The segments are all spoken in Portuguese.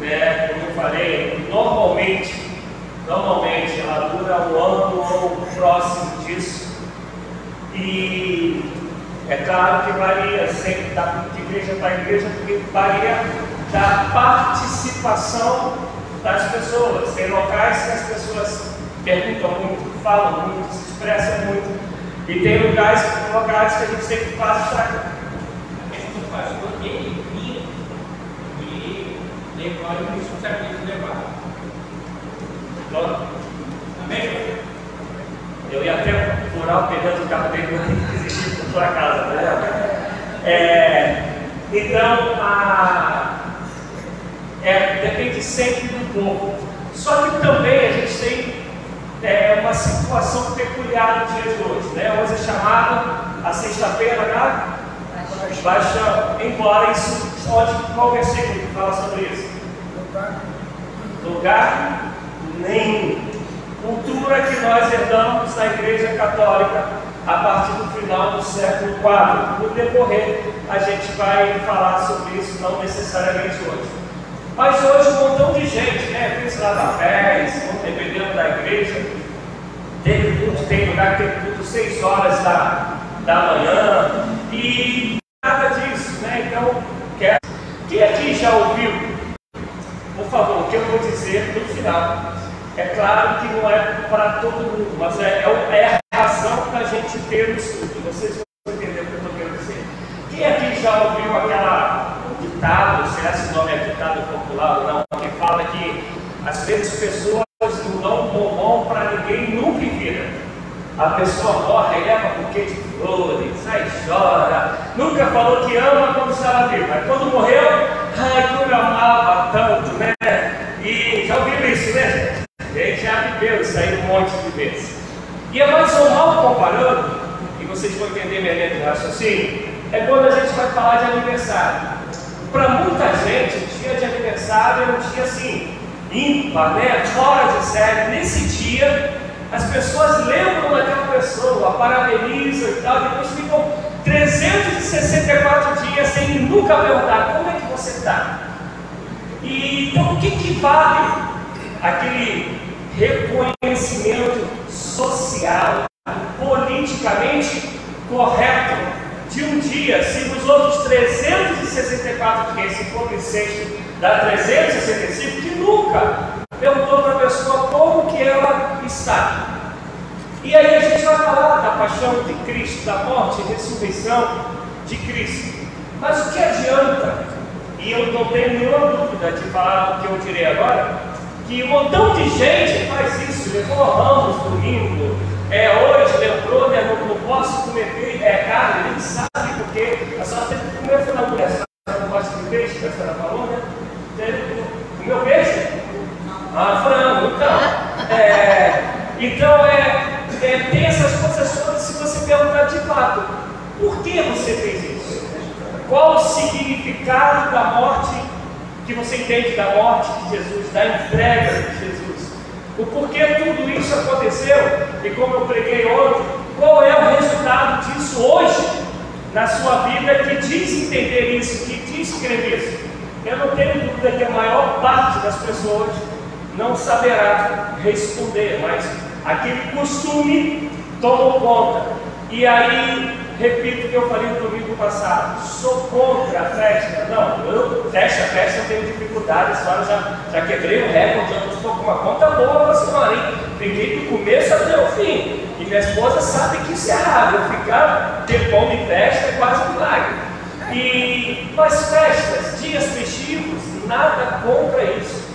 né, como eu falei, normalmente ela dura um ano ou próximo disso. E é claro que varia sempre de igreja para igreja, porque varia da participação das pessoas. Tem locais que as pessoas perguntam muito, falam muito, se expressam muito, e tem locais que a gente tem que quase estar. A questão do pastor, ele vinha e levou o responsabilidade de levar. Amém? Eu ia até furar o pneu do carro dele que existia por sua casa, né? Então, depende sempre do povo. Só que também a gente tem uma situação peculiar no dia de hoje, né? Hoje é chamado a sexta-feira da Paixão, embora isso, qual versículo que fala sobre isso? Lugar nenhum. Cultura que nós herdamos na Igreja Católica a partir do final do século IV. No decorrer, a gente vai falar sobre isso, não necessariamente hoje. Mas hoje um montão de gente, né? Fez lá na pés, dependendo da igreja, tem lugar que tem culto 6 horas da manhã, e nada disso, né? Então, quem aqui já ouviu, por favor, o que eu vou dizer no final? É claro que não é para todo mundo, mas é a razão para a gente ter o estudo. Vocês vão entender o que eu estou querendo dizer. Quem aqui já ouviu aquela ditado, será que esse nome é ditado popular ou não, que fala que às vezes pessoas não dão um bombom para ninguém nunca em vida. A pessoa morre e leva um buquê de flores, aí chora, nunca falou que ama quando estava vivo, mas quando morreu, ai, como eu amava tanto, né? E já ouviram isso, né, gente? A gente já viveu isso aí um monte de vezes. E é mais ou mal comparando, e vocês vão entender minha linha de raciocínio, é quando a gente vai falar de aniversário. Para muita gente, o dia de aniversário é um dia assim, ímpar, né? Fora de série. Nesse dia, as pessoas lembram daquela pessoa, parabenizam e tal, depois ficam 364 dias sem nunca perguntar como é que você está. E então, o que vale aquele reconhecimento social, politicamente correto de um dia, se nos outros 364 dias, se for bissexto, dá 365, que nunca perguntou para a pessoa como que ela está. E aí a gente vai falar da paixão de Cristo, da morte e ressurreição de Cristo. Mas o que adianta, e eu não tenho nenhuma dúvida de falar o que eu direi agora, que um montão de gente faz isso, levou ramos domingo, hoje lembrou, né, não posso comer carne, nem sabe porque a senhora tem que comer frango, né? A senhora não gosta de peixe, que a senhora falou, né? Comeu peixe? Frango, então. Tem essas coisas todas. Se você perguntar de fato, por que você fez isso? Qual o significado da morte que você entende da morte de Jesus, da entrega de Jesus? O porquê tudo isso aconteceu? E como eu preguei ontem, qual é o resultado disso hoje na sua vida, que diz entender isso, que diz crer isso? Eu não tenho dúvida que a maior parte das pessoas não saberá responder, mas aquele costume tomou conta. E aí, repito o que eu falei no domingo passado, sou contra a festa. Não, festa eu tenho dificuldade, a senhora já quebrei o recorde, eu estou com uma conta boa para a senhora, hein? Fiquei do começo até o fim. E minha esposa sabe que isso é errado, eu ficar tempão de festa é quase um milagre. Mas festas, dias festivos, nada contra isso.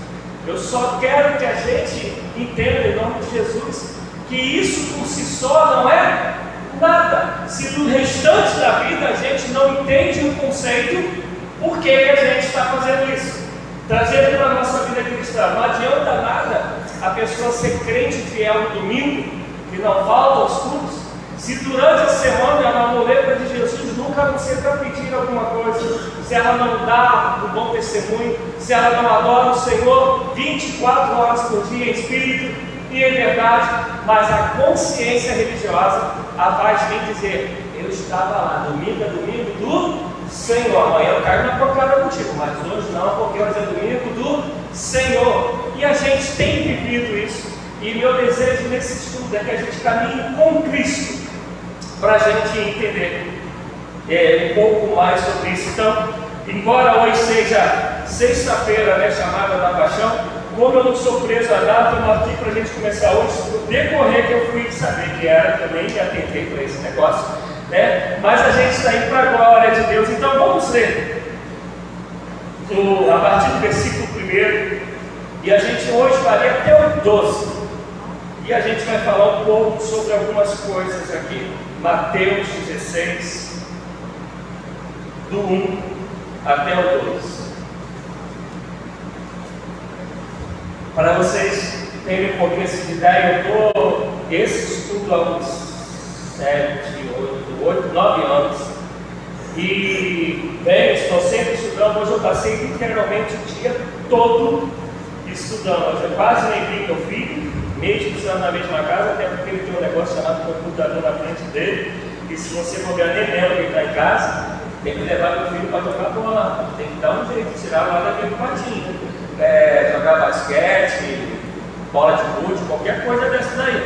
Eu só quero que a gente entenda, em nome de Jesus, que isso por si só não é nada. Se no restante da vida a gente não entende o conceito, por que a gente está fazendo isso? Trazendo para a nossa vida cristã. Não adianta nada a pessoa ser crente fiel no domingo, que não falta aos cultos, se durante a semana ela não lembra de Jesus, nunca não ser para pedir alguma coisa, se ela não dá um bom testemunho, se ela não adora o Senhor 24 horas por dia em espírito e em verdade, mas a consciência religiosa a faz bem dizer: eu estava lá, domingo a domingo do Senhor. Amanhã eu caio na porcada contigo, mas hoje não, porque hoje é domingo do Senhor. E a gente tem vivido isso. E meu desejo nesse estudo é que a gente caminhe com Cristo, para a gente entender um pouco mais sobre isso. Então, embora hoje seja sexta-feira, né, chamada da Paixão, como eu não sou preso a data, eu marquei para a gente começar hoje, no decorrer que eu fui saber que era também, e atentei para esse negócio, né? Mas a gente está indo para a glória de Deus. Então vamos ler a partir do versículo 1, e a gente hoje vai ler até o 12, e a gente vai falar um pouco sobre algumas coisas aqui. Mateus 16, do 1 até o 12. Para vocês terem um pouquinho de ideia, eu estou esse estudo há uns 7, 8, 9 anos. E estou sempre estudando. Hoje eu passei literalmente o dia todo estudando. Hoje eu quase nem vi meu filho, mesmo estudando na mesma casa, até porque ele tem um negócio chamado computador na frente dele. E se você for ver, nem lembra que ele está em casa, tem que levar meu filho para jogar bola. Tem que dar um jeito de tirar lá daquele quartinho. Jogar basquete, bola de gude, qualquer coisa dessa daí.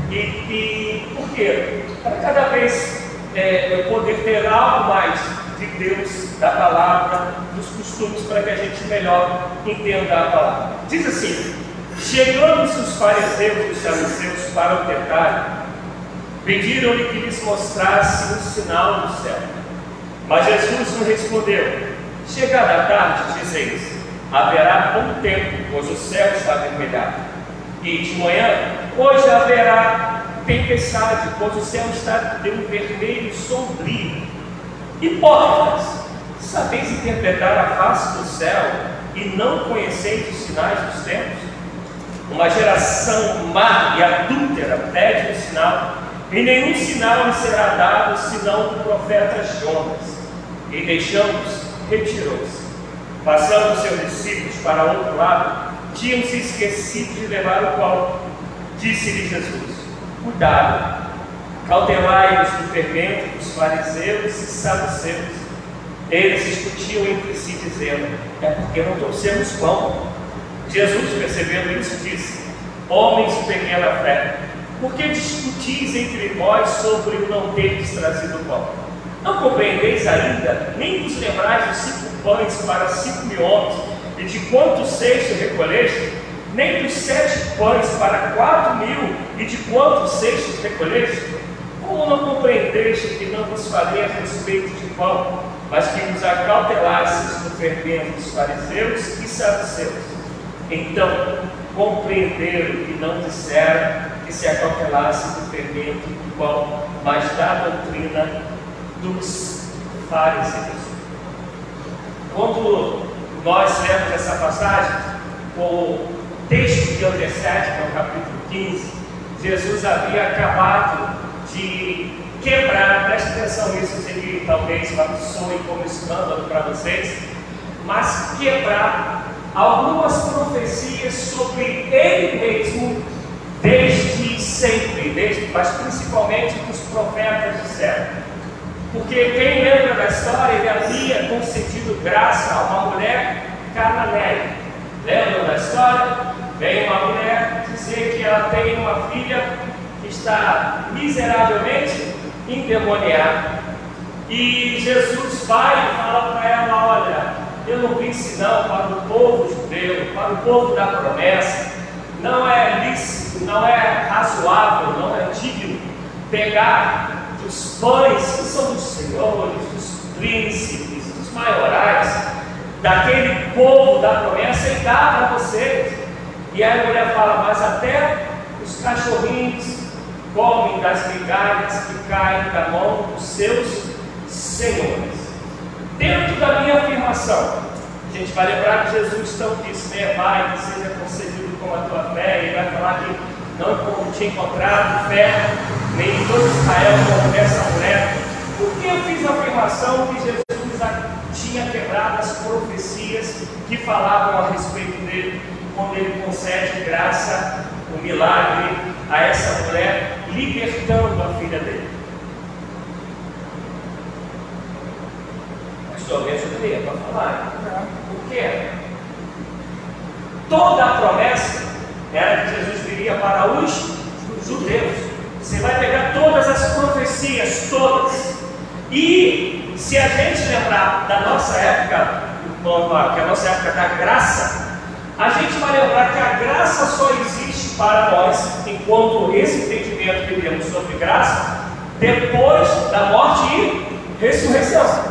E por quê? Para cada vez eu poder ter algo mais de Deus, da palavra, dos costumes, para que a gente melhor entenda a palavra. Diz assim: chegando-se os fariseus e os saduceus para o tentarem, pediram-lhe que lhes mostrasse um sinal do céu. Mas Jesus lhe respondeu: chegada a tarde, dizeis, haverá bom tempo, pois o céu está avermelhado. E de manhã, hoje haverá tempestade, pois o céu está de um vermelho sombrio. Hipócritas, sabeis interpretar a face do céu e não conheceis os sinais dos tempos? Uma geração má e adúltera pede um sinal, e nenhum sinal lhe será dado senão do profeta Jonas. E deixando-os, retirou-se. Passando os seus discípulos para outro lado, tinham se esquecido de levar o pão. Disse-lhe Jesus: cuidado, cautelai-vos do fermento dos fariseus e saduceus. Eles discutiam entre si, dizendo: é porque não trouxemos pão. Jesus, percebendo isso, disse: homens de pequena fé, por que discutis entre vós sobre o não teres trazido pão? Não compreendeis ainda, nem vos lembrais dos 5 pães para 5.000 homens, e de quantos cestos recolheste? Nem dos 7 pães para 4.000, e de quantos cestos recolheste? Como não compreendeste que não vos falei a respeito de pão, mas que vos acautelasses no fermento dos fariseus e saduceus? Então compreenderam que não disseram que se acautelasse do fermento do pão, mas da doutrina dos fariseus. Quando nós lemos essa passagem, o texto que antecede, que é o capítulo 15, Jesus havia acabado de quebrar, preste atenção nisso, eu sei que talvez soe como escândalo para vocês, mas quebrar algumas profecias sobre ele mesmo desde sempre, mas principalmente dos profetas disseram. Porque quem lembra da história, ele havia concedido graça a uma mulher cananeia. Lembram da história? Vem uma mulher dizer que ela tem uma filha que está miseravelmente endemoniada. E Jesus vai e fala para ela: olha, eu não vim senão para o povo judeu, para o povo da promessa. Não é lícito, não é razoável, não é digno pegar dos pães que são dos senhores, dos príncipes, dos maiorais, daquele povo da promessa e dar para vocês. E aí a mulher fala: mas até os cachorrinhos comem das migalhas que caem da mão dos seus senhores. Dentro da minha afirmação, a gente vai lembrar que Jesus então disse, né? Vai, que seja concedido como a tua fé. E vai falar que não tinha encontrado fé nem em todo Israel como essa mulher. Por que eu fiz a afirmação que Jesus tinha quebrado as profecias que falavam a respeito dele, quando ele concede graça, o milagre a essa mulher, libertando a filha dele? senhor me ajudaria para falar. Por quê? Toda a promessa era que Jesus viria para os judeus. Você vai pegar todas as profecias, todas. E se a gente lembrar da nossa época, que a nossa época da graça, a gente vai lembrar que a graça só existe para nós, enquanto esse entendimento que temos sobre graça, depois da morte e ressurreição.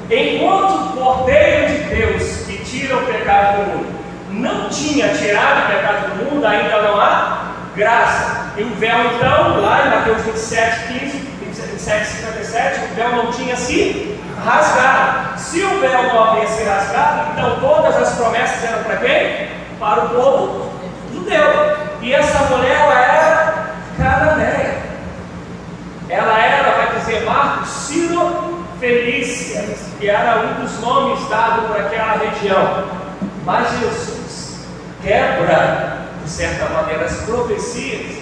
Enquanto o Cordeiro de Deus que tira o pecado do mundo não tinha tirado o pecado do mundo, ainda não há graça. E o véu, então, lá em Mateus 27:57, o véu não tinha se rasgado. Se o véu não havia se rasgado, então todas as promessas eram para quem? Para o povo judeu. E essa mulher, ela era cananeia. Ela era, vai dizer Marcos, Ciro Felícia, que era um dos nomes dados por aquela região. Mas Jesus quebra, de certa maneira, as profecias,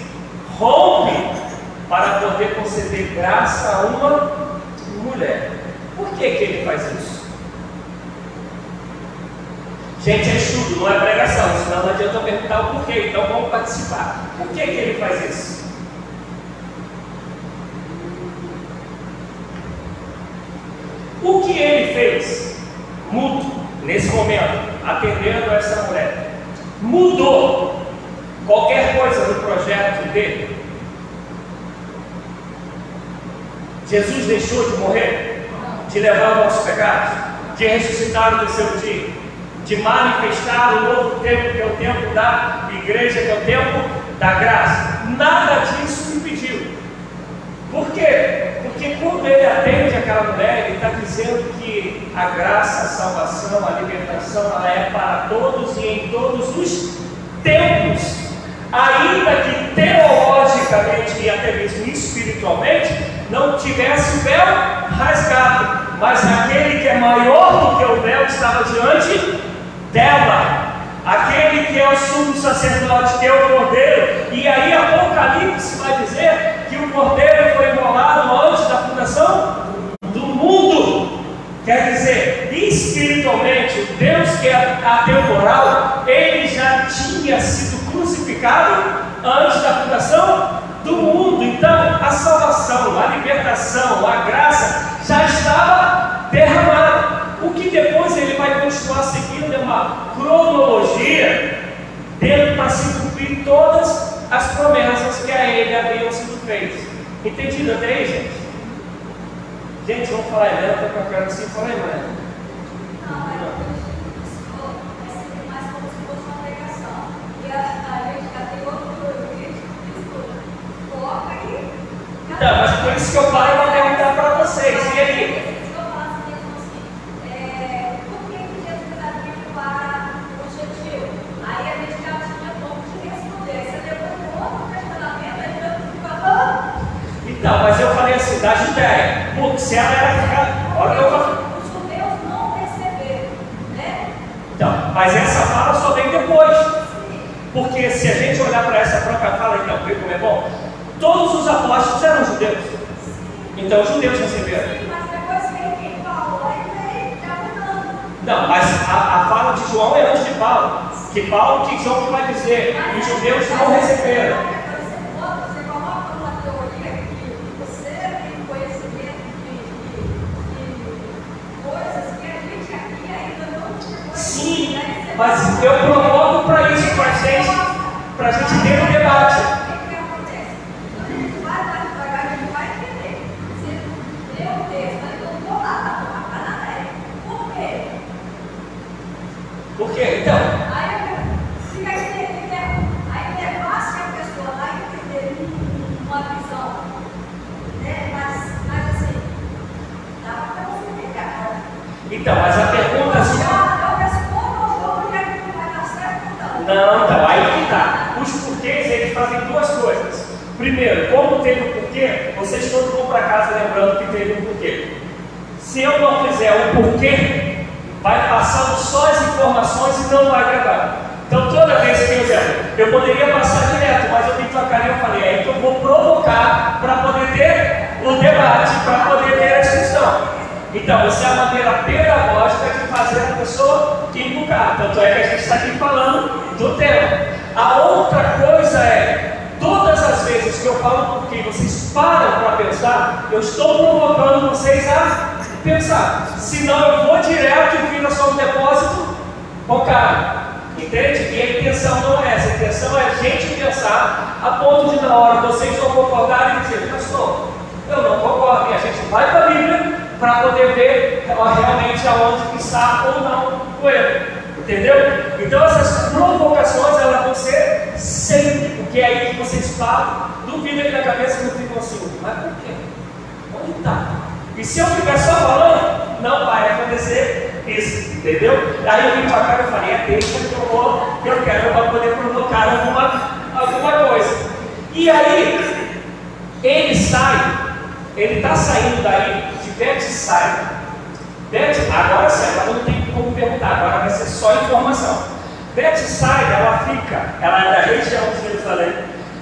rompe para poder conceder graça a uma mulher. Por que ele faz isso? Gente, é estudo, não é pregação, senão não adianta eu perguntar o porquê, então vamos participar. Por que ele faz isso? O que ele fez, nesse momento, atendendo a essa mulher, mudou qualquer coisa no projeto dele? Jesus deixou de morrer, de levar os nossos pecados, de ressuscitar no terceiro dia, de manifestar o novo tempo, que é o tempo da igreja, que é o tempo da graça. Nada disso impediu. Por quê? Porque quando ele atende aquela mulher, ele está dizendo que a graça, a salvação, a libertação, ela é para todos e em todos os tempos. Ainda que teologicamente e até mesmo espiritualmente não tivesse o véu rasgado, mas aquele que é maior do que o véu estava diante dela, aquele que é o sumo sacerdote, que é o Cordeiro. E aí Apocalipse vai dizer que o Cordeiro foi imolado antes da fundação do mundo. Quer dizer, espiritualmente, o Deus que é atemporal, ele já tinha sido crucificado antes da fundação do mundo. Então a salvação, a libertação, a graça já estava derramada. O que depois ele vai continuar seguindo é uma cronologia dele para se cumprir todas as promessas que a ele haviam sido feitas. Entendido até aí, gente? Gente, vamos falar Helena, porque eu quero assim, fala Helena. Não, é sempre mais como se fosse uma pregação. E a gente já tem outro vídeo que coloca aí. Então, mas por isso que eu paro para perguntar para vocês. E aí? Então, mas eu falei assim, da Judéia. Putz, se ela era ficar. Olha o que eu falo. Os judeus não receberam, né? Então, mas essa fala só vem depois. Porque se a gente olhar para essa própria fala, então, vê como é bom? Todos os apóstolos eram judeus. Então, os judeus receberam. Sim, mas depois veio quem? Paulo, aí está mudando. Não, mas a fala de João é antes de Paulo. Que Paulo, que João que vai dizer, os judeus não receberam. Sim, mas eu provoco para isso, para a gente ter um debate. O que acontece? A gente vai lá devagar, a gente vai entender. Se eu texto, eu estou lá, na Cananéia. Por quê? Por quê? Então? Aí fica entendendo. Aí é fácil que a pessoa vai entender uma visão, né? Mas assim, dá para você pegar. Então, mas a pergunta é. Não, então, aí que tá. Os porquês, eles fazem duas coisas. Primeiro, como teve um porquê, vocês todos vão para casa lembrando que teve um porquê. Se eu não fizer um porquê, vai passando só as informações e não vai gravar. Então, toda vez que eu poderia passar direto, mas eu tenho que tocar e eu falei, aí que eu vou provocar para poder ter o debate, para poder ter a discussão. Então, essa é a maneira pedagógica de fazer a pessoa educar. Tanto é que a gente está aqui falando do tema. A outra coisa é, todas as vezes que eu falo porque vocês param para pensar, eu estou provocando vocês a pensar. Senão eu vou direto e vira só um depósito bancário. Entende? E a intenção não é essa. A intenção é a gente pensar a ponto de, na hora, vocês vão concordar e dizer: pastor, eu não concordo. E a gente vai para a Bíblia para poder ver realmente aonde que está ou não o erro. Entendeu? Então essas provocações elas vão ser sempre, porque é aí que vocês falam, duvida aí na cabeça e não ficam assim: mas por quê? Onde está? E se eu ficar só falando, não vai acontecer isso, entendeu? Aí eu vim para cá e falei: deixa que eu quero para poder provocar alguma coisa. E aí, ele sai, ele está saindo daí de Betsaida. Agora sim, agora não tem como perguntar, agora vai ser só informação. Betsaida, ela é da região de Jerusalém,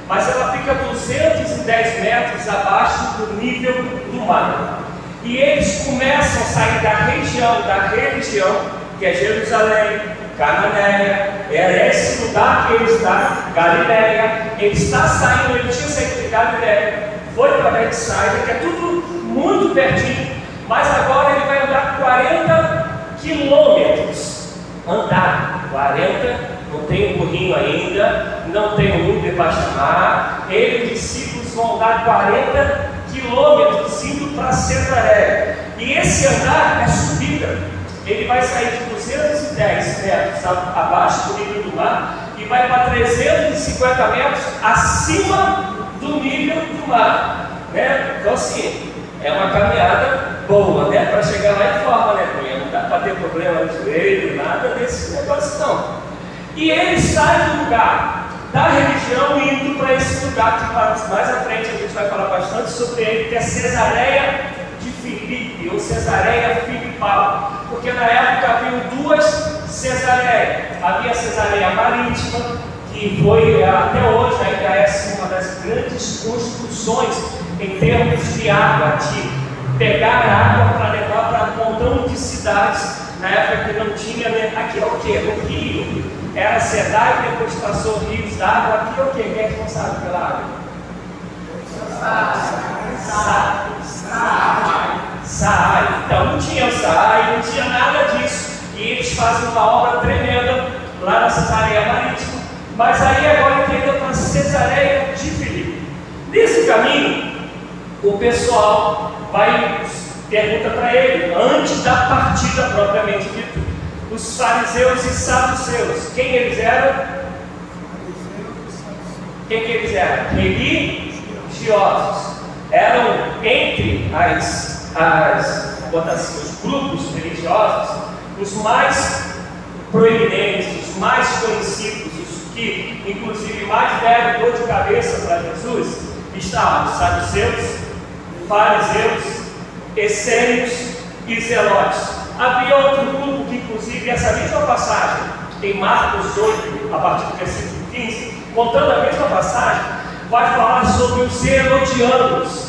mas ela fica 210 metros abaixo do nível do mar. E eles começam a sair da região, que é Jerusalém, Cananéia, era esse lugar que ele está, Galiléia. Ele está saindo, ele tinha saído de Galiléia, foi para Betsaida, que é tudo muito pertinho, mas agora ele vai andar 40 quilômetros. Andar 40, não tem um burrinho ainda, não tem um Uber para chamar. Ele e os discípulos vão andar 40 quilômetros indo para Cesareia. E esse andar é subida. Ele vai sair de 210 metros abaixo do nível do mar e vai para 350 metros acima do nível do mar, né? Então assim, é uma caminhada boa, né? Para chegar lá em forma, né? Não dá para ter problema no joelho, nada desse negócio não. E ele sai do lugar da religião indo para esse lugar que mais à frente a gente vai falar bastante sobre ele, que é Cesareia de Filipe, ou Cesareia Filipal, porque na época haviam duas Cesareias. Havia a Cesareia Marítima, que foi até hoje ainda é uma das grandes construções em termos de água, de pegar água para levar para um montão de cidades, na época que não tinha, né? Aqui é o que? O rio. Era Sedai e depois passou rios d'água. Aqui é o que? Quem é responsável pela água? Saai. Então não tinha o Saai, não tinha nada disso. E eles fazem uma obra tremenda lá na Cesareia Marítima. Mas aí agora ele indo para Cesareia de Filipe. Nesse caminho, o pessoal pergunta para ele, antes da partida propriamente dita, os fariseus e saduceus, quem eles eram? Religiosos. Eram entre os grupos religiosos, os mais proeminentes, os mais conhecidos, os que inclusive mais deram dor de cabeça para Jesus, estavam os saduceus, fariseus, essênios e zelotes. Havia outro grupo que, inclusive, essa mesma passagem, em Marcos 8, a partir do versículo 15, contando a mesma passagem, vai falar sobre os herodianos,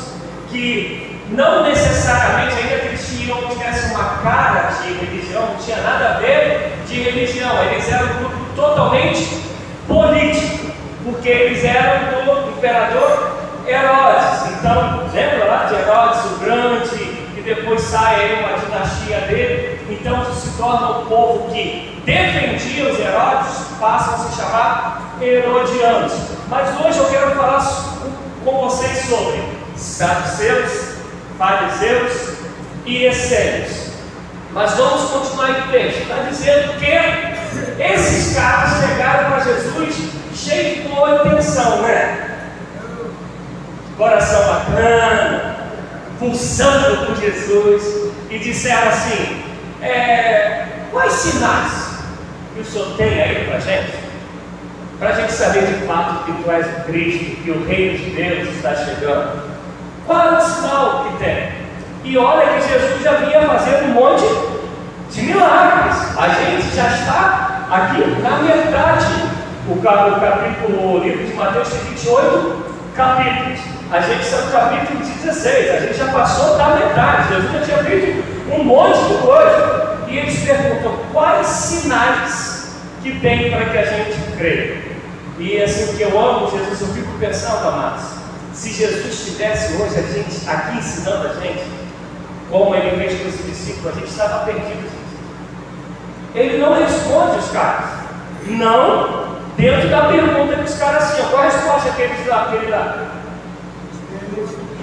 que não necessariamente, ainda que eles tivessem uma cara de religião, não tinha nada a ver de religião, eles eram um grupo totalmente político, porque eles eram do imperador Herodes. Então, lembra lá de Herodes o Grande? E depois sai aí uma dinastia dele. Então se torna um povo que defendia os Herodes, passam a se chamar herodianos. Mas hoje eu quero falar com vocês sobre saduceus, fariseus e essênios. Mas vamos continuar em texto. Está dizendo que esses caras chegaram para Jesus cheios de boa intenção, né? Coração bacana, pulsando por Jesus, e disseram assim: quais sinais que o Senhor tem aí para a gente saber de fato que tu és o Cristo, que o reino de Deus está chegando? Qual é o sinal que tem? E olha que Jesus já vinha fazendo um monte de milagres. A gente já está aqui na metade. O livro de Mateus tem 28 capítulos. A gente está no capítulo 16, a gente já passou da metade. Jesus já tinha feito um monte de coisa. E eles perguntam quais sinais que tem para que a gente creia. E assim, que eu amo Jesus, eu fico pensando, amados, se Jesus estivesse hoje a gente, aqui ensinando a gente, como ele fez com os discípulos, a gente estava perdido, gente. Ele não responde os caras. Não, dentro da pergunta dos caras assim, qual a resposta que ele dá?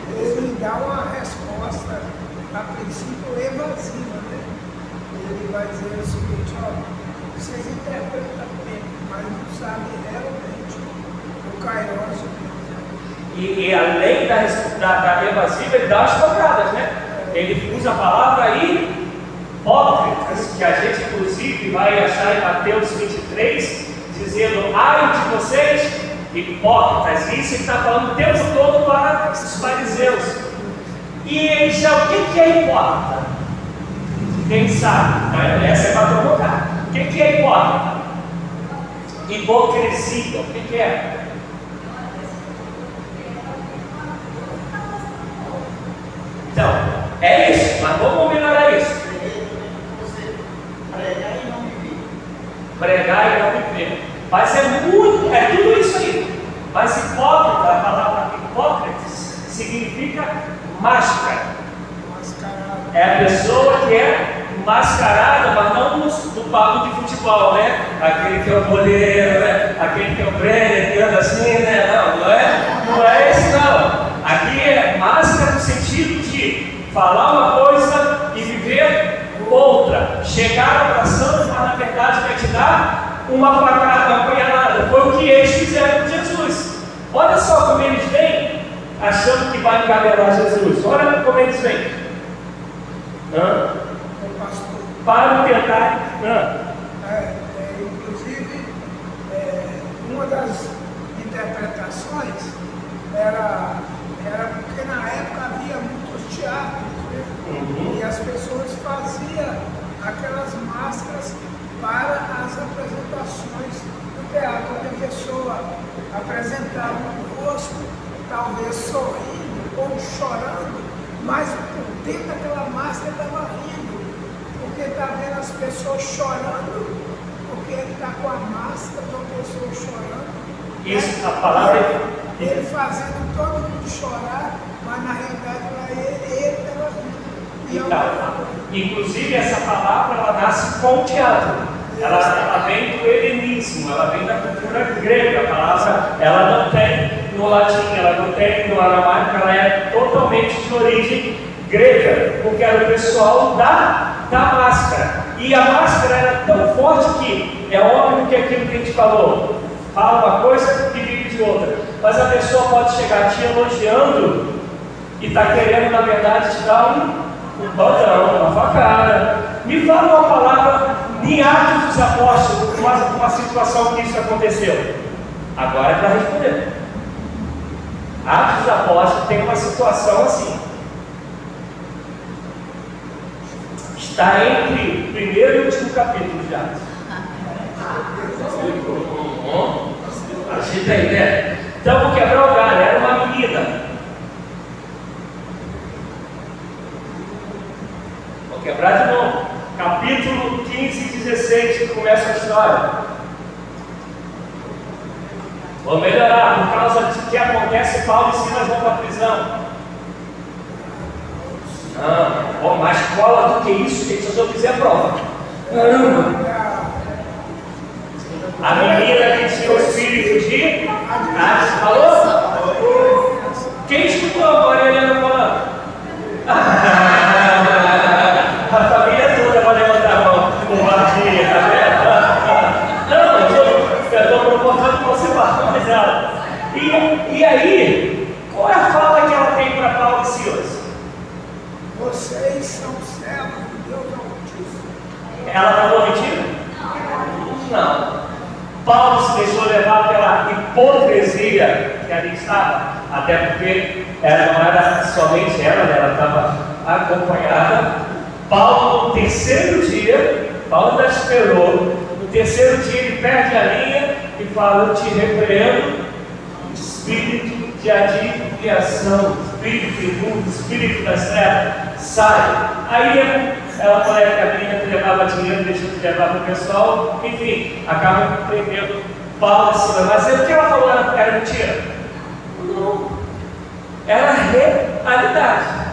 Ele dá uma resposta, a princípio, evasiva, né? Ele vai dizer o seguinte, ó, vocês interpretam bem, mas não sabem realmente o kairos. E além da evasiva, ele dá as pancadas, né? Ele usa a palavra hipócritas, que a gente inclusive vai achar em Mateus 23, dizendo, ai de vocês, hipócritas. Isso ele está falando o tempo todo para os fariseus. E ele já, o que é hipócrita? Quem sabe? Essa é para provocar. O que é hipócrita? Hipocrisia. O que é? Então, é isso, mas vamos melhorar isso. Pregar e não viver. Mas é tudo isso aí. Mas hipócrita, a palavra hipócritas, significa máscara. É a pessoa que é mascarada, mas não no papo de futebol, né? Aquele que é o goleiro, né? Aquele que é o Brenner, que anda assim, né? Não é esse não. Aqui é máscara no sentido de falar uma coisa e viver outra. Chegar abraçando, mas na verdade vai te dar uma facada, uma apanhada. Foi o que eles fizeram com Jesus. Olha só como eles vêm achando que vai engabelar Jesus. Olha como eles vêm. Para tentar. Inclusive, uma das interpretações era porque na época havia muitos teatros, né? E as pessoas faziam aquelas máscaras para as apresentações do teatro, onde a pessoa apresentava um rosto, talvez sorrindo ou chorando, mas por dentro daquela máscara estava rindo, porque está vendo as pessoas chorando, porque ele está com a máscara da pessoa chorando. Isso, a palavra ele fazendo todo mundo chorar, mas na realidade ele estava rindo. Então, inclusive essa palavra ela nasce com o teatro. Ela vem do helenismo, ela vem da cultura grega. A palavra ela não tem no latim, ela não tem no aramaico, ela é totalmente de origem grega, porque era o pessoal da máscara. E a máscara era tão forte que é óbvio que aquilo que a gente falou, fala uma coisa e vive de outra. Mas a pessoa pode chegar te elogiando e está querendo, na verdade, te dar um badrão, uma facada. Me fala uma palavra em Atos dos Apóstolos, uma situação que isso aconteceu. Agora é para responder. Atos dos Apóstolos tem uma situação assim. Está entre o primeiro e o último capítulo de Atos. Agita aí, né? Então vou quebrar o galho. Era uma menina. Vou quebrar de novo. Capítulo 15 e 16 que começa a história. Vou melhorar. Por causa de que acontece, Paulo e Silas vão para a prisão. Não, mais cola do que isso, gente, se eu fizer a prova. Caramba! A menina que tinha o espírito de falou? Quem escutou agora a Helena falando? A família toda vai levantar a mão. Covardia, tá vendo? Não, eu estou proporcionando que você faça mais ela. E aí, qual é a fala que ela tem para Paulo e Silas? Vocês são servos de Deus Altíssimo. Ela estava mentindo? Não. Paulo se deixou levar pela hipocrisia que ali estava, até porque ela não era somente ela estava acompanhada. Paulo, no terceiro dia, Paulo ainda esperou. No terceiro dia ele perde a linha e fala: eu te repreendo, espírito de adivinhação, espírito imundo, espírito das trevas. sai. Aí a menina que levava dinheiro, deixou de levar para o pessoal, enfim, acaba prendendo Paulo em cima. Mas o que ela falou era mentira? Não. Era realidade.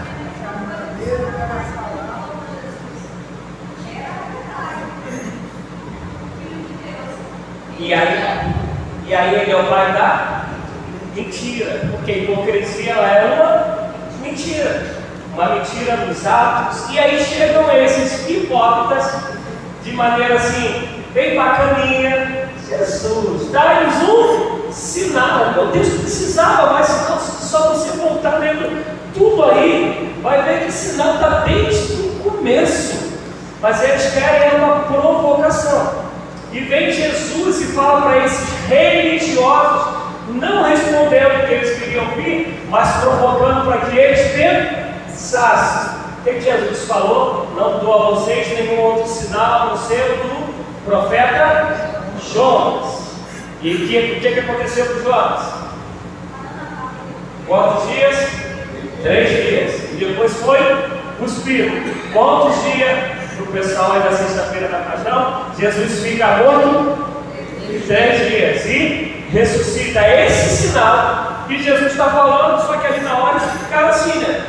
E aí ele é o pai da mentira, porque a hipocrisia ela é uma mentira nos atos. E aí chegam esses hipócritas de maneira assim, bem bacaninha. Jesus, dá-nos um sinal. Meu Deus, precisava, mas senão, só você voltar lendo tudo aí, vai ver que o sinal está desde o começo. Mas eles querem uma provocação. E vem Jesus e fala para esses religiosos, não respondendo o que eles queriam ouvir, mas provocando para que eles pensassem. O que Jesus falou? Não dou a vocês nenhum outro sinal a não ser do profeta Jonas. E o que aconteceu com Jonas? Quantos dias? 3 dias. E depois foi cuspido. Quantos dias? Para o pessoal aí da sexta-feira da Paixão, Jesus fica morto 3 dias e ressuscita. Esse sinal que Jesus está falando, só que ali na hora eles ficaram assim, né?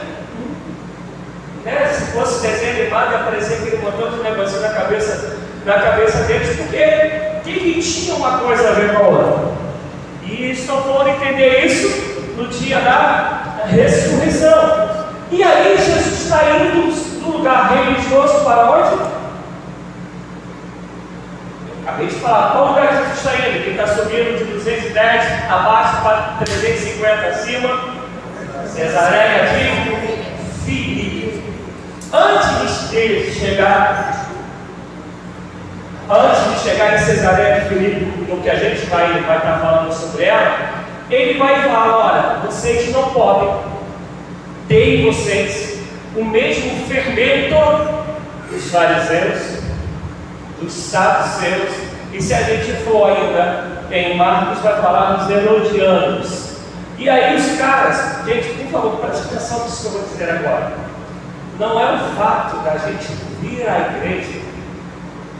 Se fosse desenho animado, ia aparecer aquele montão de negocinho na cabeça deles, porque que tinha uma coisa a ver com a outra. E só foram entender isso no dia da ressurreição. E aí Jesus está indo do lugar religioso para onde? Eu acabei de falar, qual lugar Jesus está indo? Ele está subindo de 210 abaixo para 350 acima, Cesareia de Filipe. Antes de chegar em Cesareia de Filipe, no que a gente vai estar falando sobre ela, ele vai falar: olha, vocês não podem ter em vocês o mesmo fermento dos fariseus, dos saduceus, e se a gente for ainda em Marcos, vai falar dos herodianos. E aí os caras, gente, por favor, preste atenção nisso que eu vou dizer agora. Não é o fato da gente vir à igreja,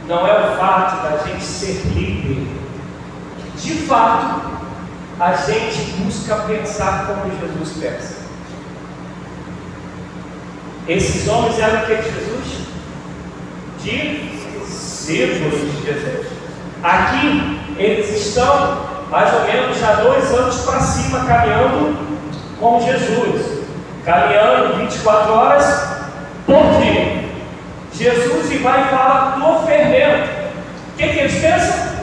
não é o fato da gente ser líder, de fato a gente busca pensar como Jesus pensa. Esses homens eram o que de Jesus? Discípulos de Jesus. Aqui eles estão mais ou menos já 2 anos para cima caminhando com Jesus, caminhando 24 horas por dia. Jesus e vai falar do fermento. O que eles pensam?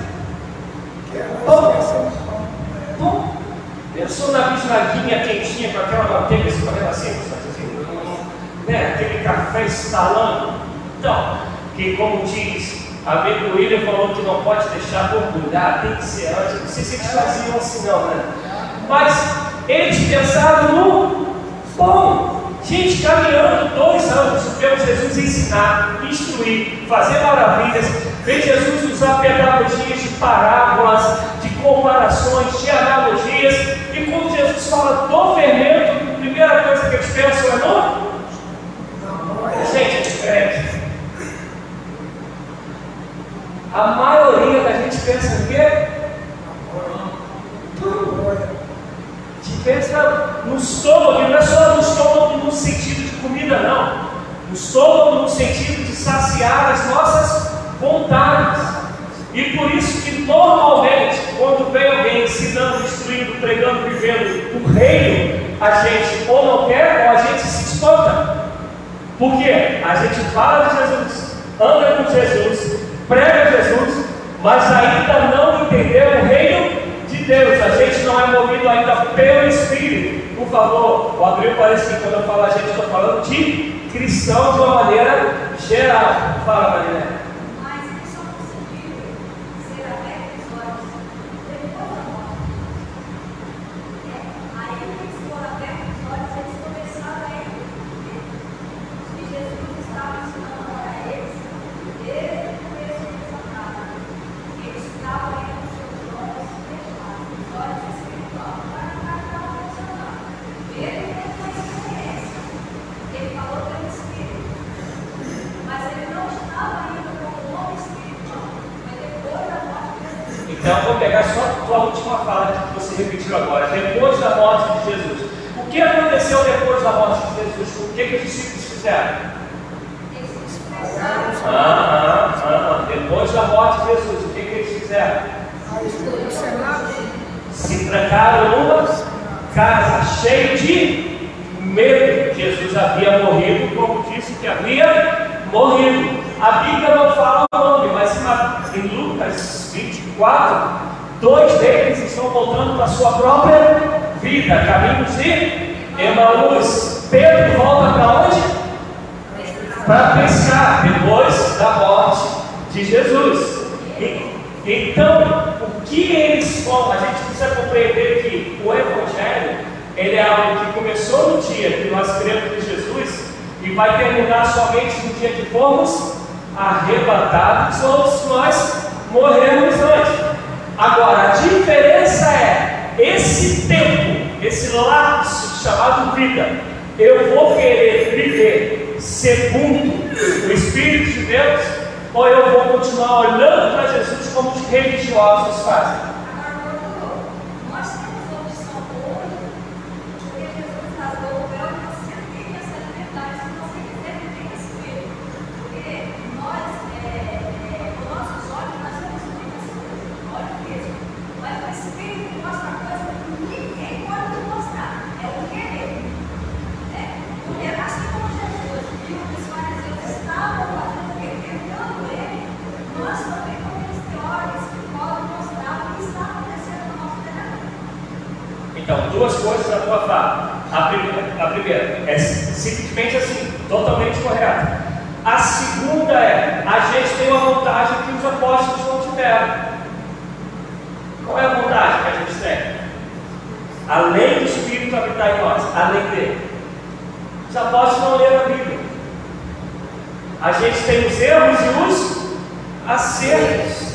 Pão. Pensou na bisnaguinha quentinha com aquela manteiga escorrendo assim, né? Aquele café estalando. Então, que como diz amigo William, falou que não pode deixar borbulhar, tem que ser antes. Não sei se eles faziam assim não, né? Mas eles pensaram no pão. Gente, caminhando 2 anos, vemos Jesus ensinar, instruir, fazer maravilhas. Vem Jesus usar pedagogias de parábolas, de comparações, de analogias. E quando Jesus fala do fermento, a primeira coisa que eles pensam é no... Gente, é diferente. A maioria da gente pensa em quê? A gente pensa no estômago, não é só no estômago no sentido de comida, não. No estômago no sentido de saciar as nossas vontades. E por isso que normalmente, quando vem alguém ensinando, instruindo, pregando, vivendo o reino, a gente ou não quer ou a gente se espanta. Por quê? A gente fala de Jesus, anda com Jesus, prega Jesus, mas ainda não entendeu o reino de Deus. A gente não é movido ainda pelo Espírito. Por favor, o Adriano parece que quando eu falo a gente, estou falando de cristão de uma maneira geral. Fala, Maria. Mas eles só conseguiram ser abertos os olhos depois da morte. Aí eles foram abertos os olhos, eles começaram a entender que Jesus estava ensinando para eles desde o começo da jornada. Eles estavam aí com seus olhos fechados, os olhos espirituais, para a carne estava funcionando. Ele teve uma experiência. Ele falou para eles Então eu vou pegar só a tua última fala que você repetiu agora, depois da morte de Jesus. O que aconteceu depois da morte de Jesus? O que os discípulos fizeram? Depois da morte de Jesus, o que eles fizeram? Se trancaram numa casa, cheio de medo. Jesus havia morrido, como disse que havia morrido. A Bíblia não fala o nome, mas em Lucas 24, 2 deles estão voltando para a sua própria vida, caminho de Emaús. Pedro volta para onde? Para pescar, depois da morte de Jesus. Então, o que eles falam? A gente precisa compreender que o Evangelho, ele é algo que começou no dia que nós cremos em Jesus e vai terminar somente no dia que formos arrebatados ou se nós morrermos antes. Agora, a diferença é esse tempo, esse lapso chamado vida. Eu vou querer viver segundo o Espírito de Deus, ou eu vou continuar olhando para Jesus como os religiosos fazem? Nós temos a opção hoje, porque Jesus rasgou o véu e você tem essa liberdade, se você quiser viver esse Espírito. Porque nós, com nossos olhos, nós vemos muitas coisas, olha mesmo. Mas o Espírito mostra coisas que ninguém pode nos mostrar. É o querer. Porque assim como Jesus viu que os fariseus estavam fazendo o quê? Tentando ele, nós também podemos ter olhos que podem mostrar o que está acontecendo no nosso treinamento. Então, duas coisas na tua fala. A primeira é simplesmente assim, totalmente correta. A segunda é, a gente tem uma vantagem que os apóstolos não tiveram. Qual é a vantagem que a gente tem? Além do Espírito habitar em nós, além dele, os apóstolos não leram a Bíblia. A gente tem os erros e os acertos.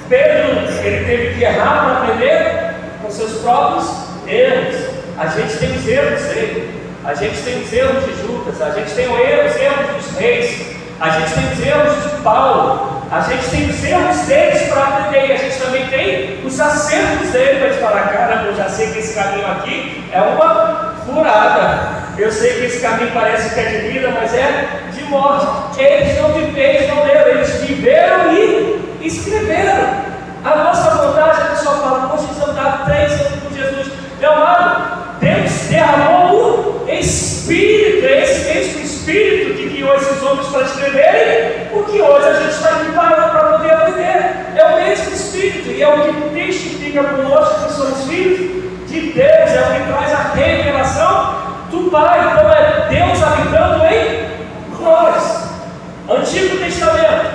Pedro, ele teve que errar para aprender com seus próprios erros. A gente tem os erros dele. A gente tem os erros de Judas. A gente tem os erros dos reis. A gente tem os erros de Paulo. A gente tem os erros deles para aprender. E a gente também tem os acertos dele para te falar: cara, eu já sei que esse caminho aqui é uma furada. Eu sei que esse caminho parece que é de vida, mas é de morte. Eles não leram, eles viveram e escreveram. A nossa vantagem, a pessoa fala: poxa, eles andaram 3 anos com Jesus. Meu amado, Deus derramou o Espírito, é esse mesmo Espírito que guiou esses homens para escreverem o que hoje a gente está aqui parando para poder aprender. É o mesmo Espírito, e é o que testifica conosco que somos filhos de Deus, é o que traz a revelação do Pai. Então é Deus habitando em nós. Antigo Testamento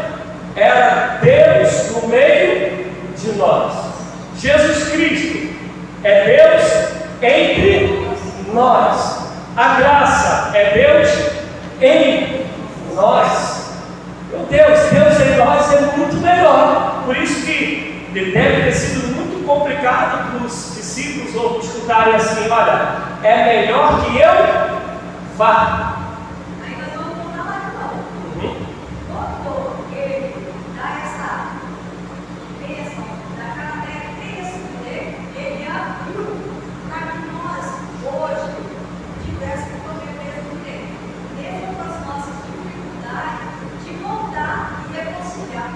era Deus no meio de nós. Jesus Cristo é Deus entre nós. A graça é Deus em nós. Meu Deus em nós é muito melhor. Por isso que deve ter sido muito complicado para os discípulos ou escutarem assim: olha, é melhor que eu vá. Ainda não está lá não. Quando ele dá essa bênção da cadeia, tem esse poder, ele abriu para que nós hoje tivéssemos o poder mesmo com as nossas dificuldades, de voltar e reconciliar.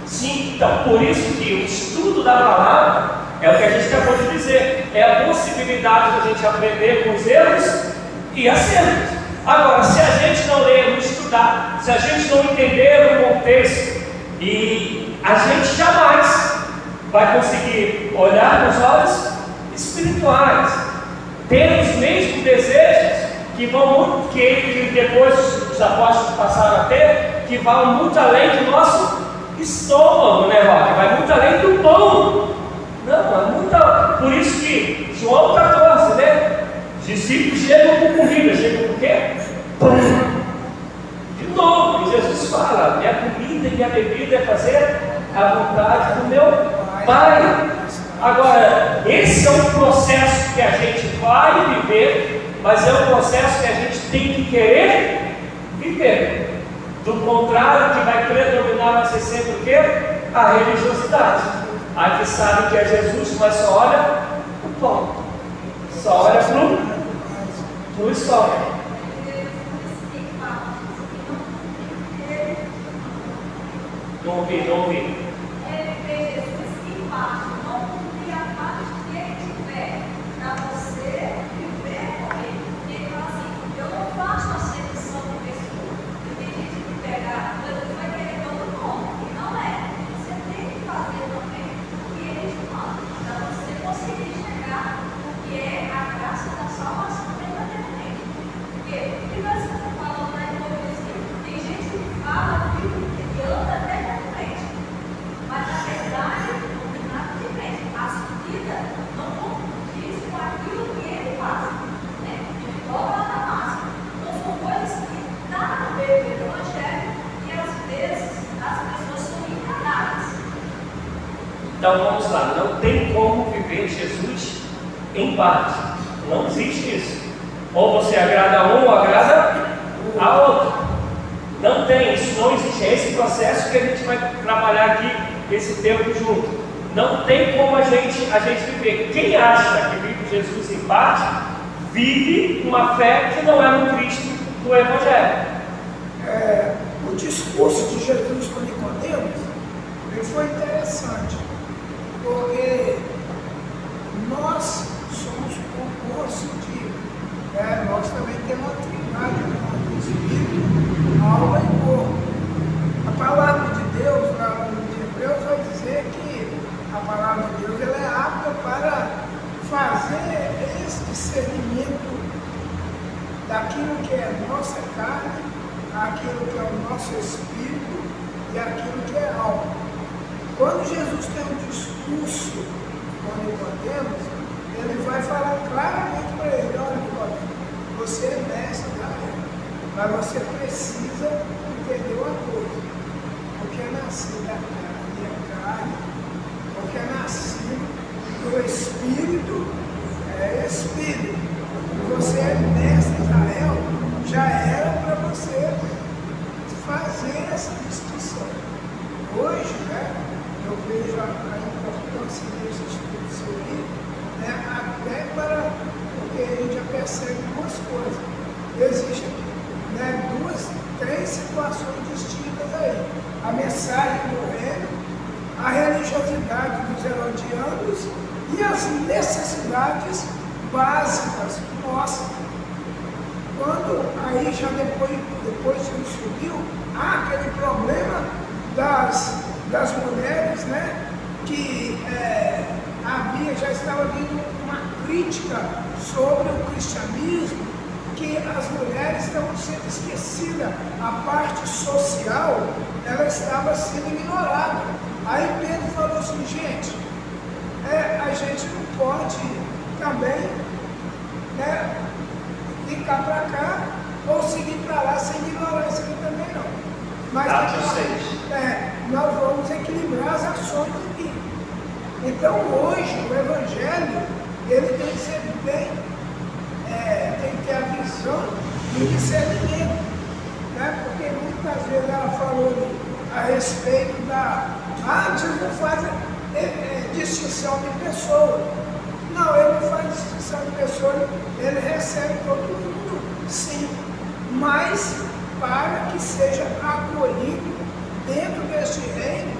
Sim, então, por isso que o estudo da palavra é o que a gente acabou de dizer, é a possibilidade de a gente aprender com os erros e acertos. Agora, se a gente não ler, não estudar, se a gente não entender o contexto, e a gente jamais vai conseguir olhar com os olhos espirituais, ter os mesmos desejos que depois os apóstolos passaram a ter, que vão muito além do nosso estômago, né, Roque? Vai muito além do pão. Não, é muito. Por isso que João 14, né? Os discípulos chegam com comida, chegam com o quê? Pão. De novo, Jesus fala: minha comida e minha bebida é fazer a vontade do meu Pai. Agora, esse é um processo que a gente vai viver, mas é um processo que a gente tem que querer viver. Do contrário, o que vai predominar vai ser sempre o quê? a religiosidade. A que sabe que é Jesus, mas só olha o pão, só olha pro estômago. Não ouvi. Ele fez Jesus em parte, não cumprir a parte que ele tiver, para você viver com ele. Ele fala assim: eu não faço acepção de pessoa. E tem gente que pega coisa que vai querer todo mundo, e não é. Você tem que fazer também o que ele te manda, para você conseguir chegar no que é a graça da salvação verdadeiramente. Porque o que nós estamos falando na hipocrisia? Tem gente que fala, vive e anda até na frente, mas na verdade não tem nada de frente. A sua vida não condiz com aquilo que ele faz, né? Ele dobra na massa. Então são coisas que está no meio do evangelho e às vezes as pessoas são enganadas. Então vamos lá, não tem como viver Jesus em parte. Não existe isso. Ou você agrada a um ou agrada a outro. Não tem, isso não existe. É esse processo que a gente vai trabalhar aqui esse tempo junto. Não tem como a gente viver. Quem acha que vive Jesus em parte, vive uma fé que não é no Cristo do Evangelho. O discurso de Jesus com Nicodemos, ele foi interessante, porque nós somos compostos de, nós também temos uma trindade, o Espírito, alma e corpo. A palavra de Deus, na livro de Hebreus, vai dizer que a palavra de Deus ela é apta para fazer esse discernimento daquilo que é a nossa carne, aquilo que é o nosso espírito e aquilo que é alma. Quando Jesus tem um discurso com Nicodemos, ele vai falar claramente para ele: olha, Nicodemos, você é mestre da lei, mas você precisa entender uma coisa: o que é nascido da carne é carne, o que é nascido do espírito é espírito. Você é mestre de Israel, já era para você fazer essa distinção. Hoje, eu vejo a importância desse estudo aí, até para, porque a gente já percebe duas coisas. Existem três situações distintas aí: a mensagem do reino, a religiosidade dos herodianos e as necessidades básicas nossas. Quando aí já depois que ele subiu, há aquele problema das mulheres, que já estava vindo uma crítica sobre o cristianismo, que as mulheres estavam sendo esquecidas, a parte social ela estava sendo ignorada. Aí Pedro falou assim: gente, a gente não pode também ficar para cá ou seguir para lá sem ignorar isso aqui também não. Mas nós vamos equilibrar as ações aqui. Então hoje o Evangelho ele tem que ser bem, tem que ter a visão do discernimento, porque muitas vezes ela falou a respeito Jesus não faz distinção de pessoa. Não, ele não faz distinção de pessoa, ele recebe todo mundo, sim, mas para que seja acolhido dentro deste reino,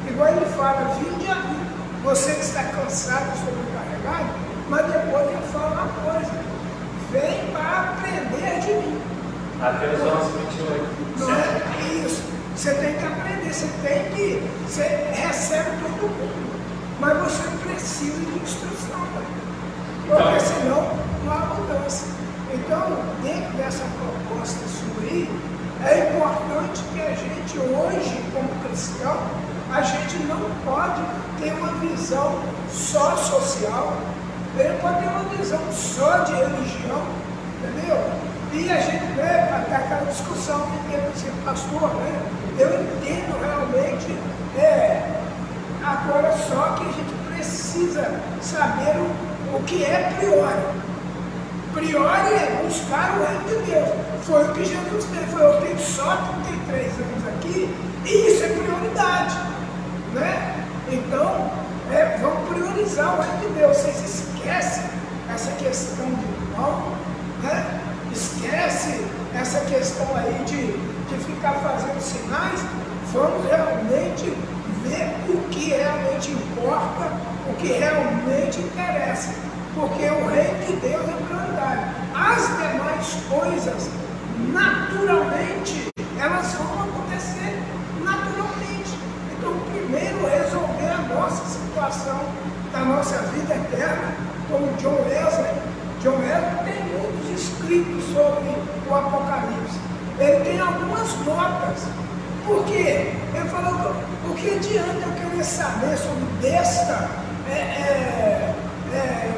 igual ele fala: vinde a mim, você que está cansado e sobrecarregado, mas depois ele fala uma coisa: vem para aprender de mim. Mateus 11:28. Não é isso, você tem que aprender, você recebe todo mundo, mas você precisa de instrução, porque senão não há mudança. Então, dentro dessa proposta sua aí, é importante que a gente hoje, como cristão, a gente não pode ter uma visão só social, ele pode ter uma visão só de religião, entendeu? E a gente vê até aquela discussão que teve assim: pastor, eu entendo realmente, agora só que a gente precisa saber o que é priori. Priori é buscar o reino de Deus. Foi o que Jesus fez. Eu tenho só 33 anos aqui e isso é prioridade. sintonizar o reino de Deus. Vocês esquecem essa questão de irmão, né? Esquece essa questão aí de ficar fazendo sinais. Vamos realmente ver o que realmente importa, o que realmente interessa, porque o reino de Deus é prioridade. As demais coisas, naturalmente, elas vão acontecer naturalmente. Então, primeiro resolver a nossa situação da nossa vida eterna, como John Wesley. John Wesley tem muitos escritos sobre o Apocalipse. Ele tem algumas notas. Por quê? Ele falou, o que adianta eu querer saber sobre besta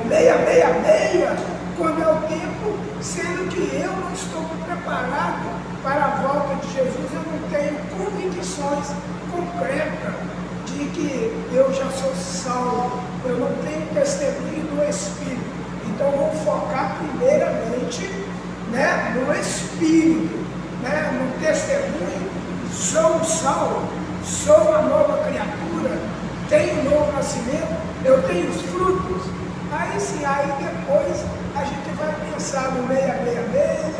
666, quando é o tempo, sendo que eu não estou preparado para a volta de Jesus, eu não tenho convicções concretas de que eu já sou salvo, eu não tenho testemunho do Espírito. Então vamos focar primeiramente, né, no Espírito, né, no testemunho. Sou salvo, sou uma nova criatura, tenho um novo nascimento, eu tenho os frutos. Aí sim, aí depois a gente vai pensar no 666,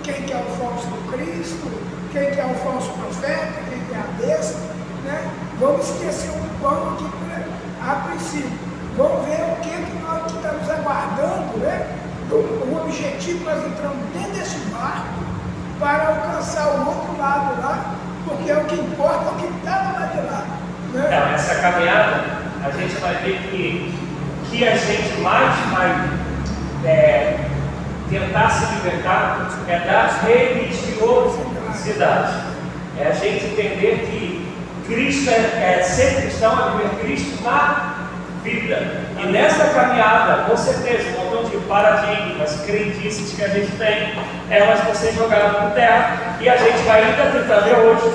quem que é o falso do Cristo, quem que é o falso profeta, quem que é a besta, né? Vamos esquecer um pão aqui a princípio. Vamos ver o que nós está nos aguardando, né? O objetivo, nós entramos dentro desse barco para alcançar o outro lado lá, porque é o que importa, é o que está do lado de lá. Né? Nessa caminhada, a gente vai ver que a gente mais vai tentar se libertar das religiosidades. É a gente entender que Cristo ser cristão é viver Cristo na vida. E nessa caminhada, com certeza, um montão de paradigmas, crendices que a gente tem, elas vão ser jogadas por terra. E a gente vai ainda tentar ver hoje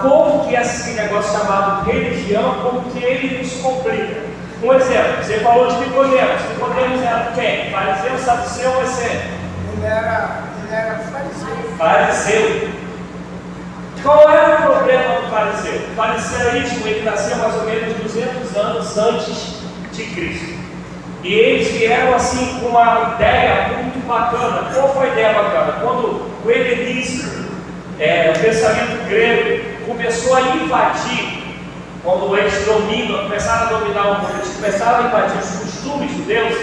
como que esse negócio chamado religião, como que ele nos complica. Um exemplo, você falou de Nicodemos. Nicodemos era quem? Fariseu, saduceu ou essênio? Ele era fariseu. Fariseu. Qual era o problema do fariseu? O fariseísmo, ele nasceu mais ou menos 200 anos antes de Cristo. E eles vieram assim com uma ideia muito bacana. Qual foi a ideia bacana? Quando o helenismo, o pensamento grego, começou a invadir, quando eles começaram a dominar o mundo, eles começaram a invadir os costumes judeus,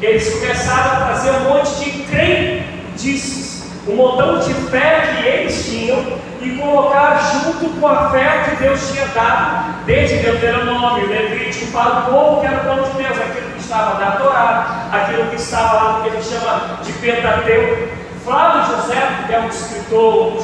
eles começaram a trazer um monte de crendices, um montão de fé que eles tinham, e colocar junto com a fé que Deus tinha dado, desde Deuteronômio, Levítico, para o povo que era o povo de Deus, aquilo que estava na Torá, aquilo que estava lá no que a gente chama de Pentateuco. Flávio José, que é um escritor,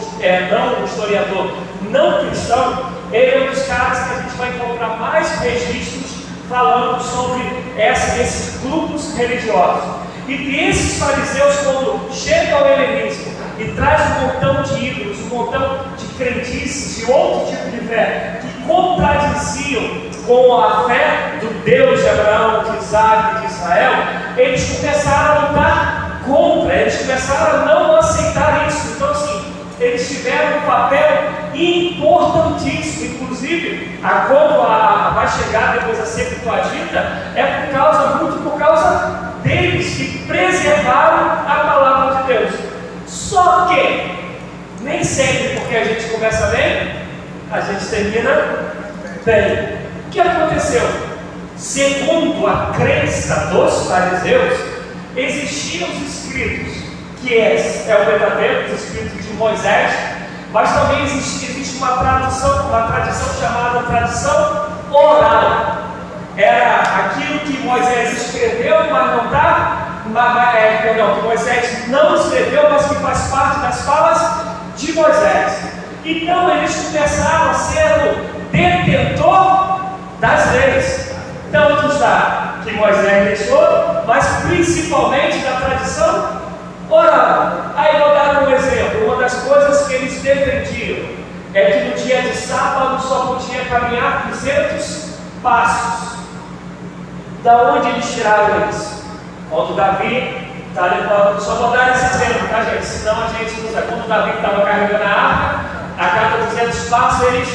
não um historiador não cristão, ele é um dos caras que a gente vai encontrar mais registros falando sobre esses grupos religiosos. E esses fariseus, quando chegam ao helenismo e traz um montão de ídolos, um montão de crendices, de outro tipo de fé, que contradiziam com a fé do Deus de Abraão, de Isaac e de Israel, eles começaram a lutar contra, eles começaram a não aceitar isso. Então, assim, eles tiveram um papel importantíssimo, inclusive, quando vai chegar depois a Septuaginta, é muito por causa deles que preservaram a palavra de Deus. Só que, nem sempre porque a gente começa bem, a gente termina bem. O que aconteceu? Segundo a crença dos fariseus, existiam os escritos, que é o Pentateuco, os escritos de Moisés, mas também existe uma tradição chamada tradição oral. Era aquilo que Moisés escreveu, mas não está. Que Moisés não escreveu, mas que faz parte das falas de Moisés. Então eles começaram a ser o detentor das leis. Tanto está que Moisés deixou, mas principalmente da tradição oral. Aí vou dar um exemplo. Uma das coisas que eles defendiam é que no dia de sábado só podia caminhar 200 passos. Da onde eles tiraram isso? Quando Davi está levando, só vou dar esse exemplo, tá, gente? Senão a gente usa. Quando Davi estava carregando a arca, a cada 200 passos eles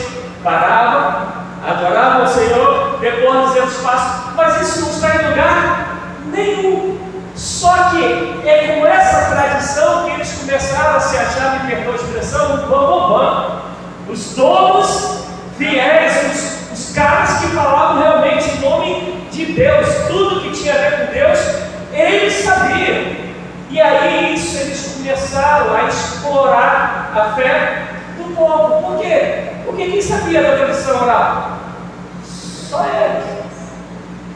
paravam, adoravam o Senhor, depois de 200 passos, mas isso não está em lugar nenhum. Só que é com essa tradição que eles começaram a se achar, me perdoa a expressão, um bambambam. Os donos fiéis, os caras que falavam realmente em nome de Deus, tudo que tinha a ver com Deus, eles sabiam. E aí isso eles começaram a explorar a fé do povo. Por quê? Porque quem sabia da tradição oral? Só eles.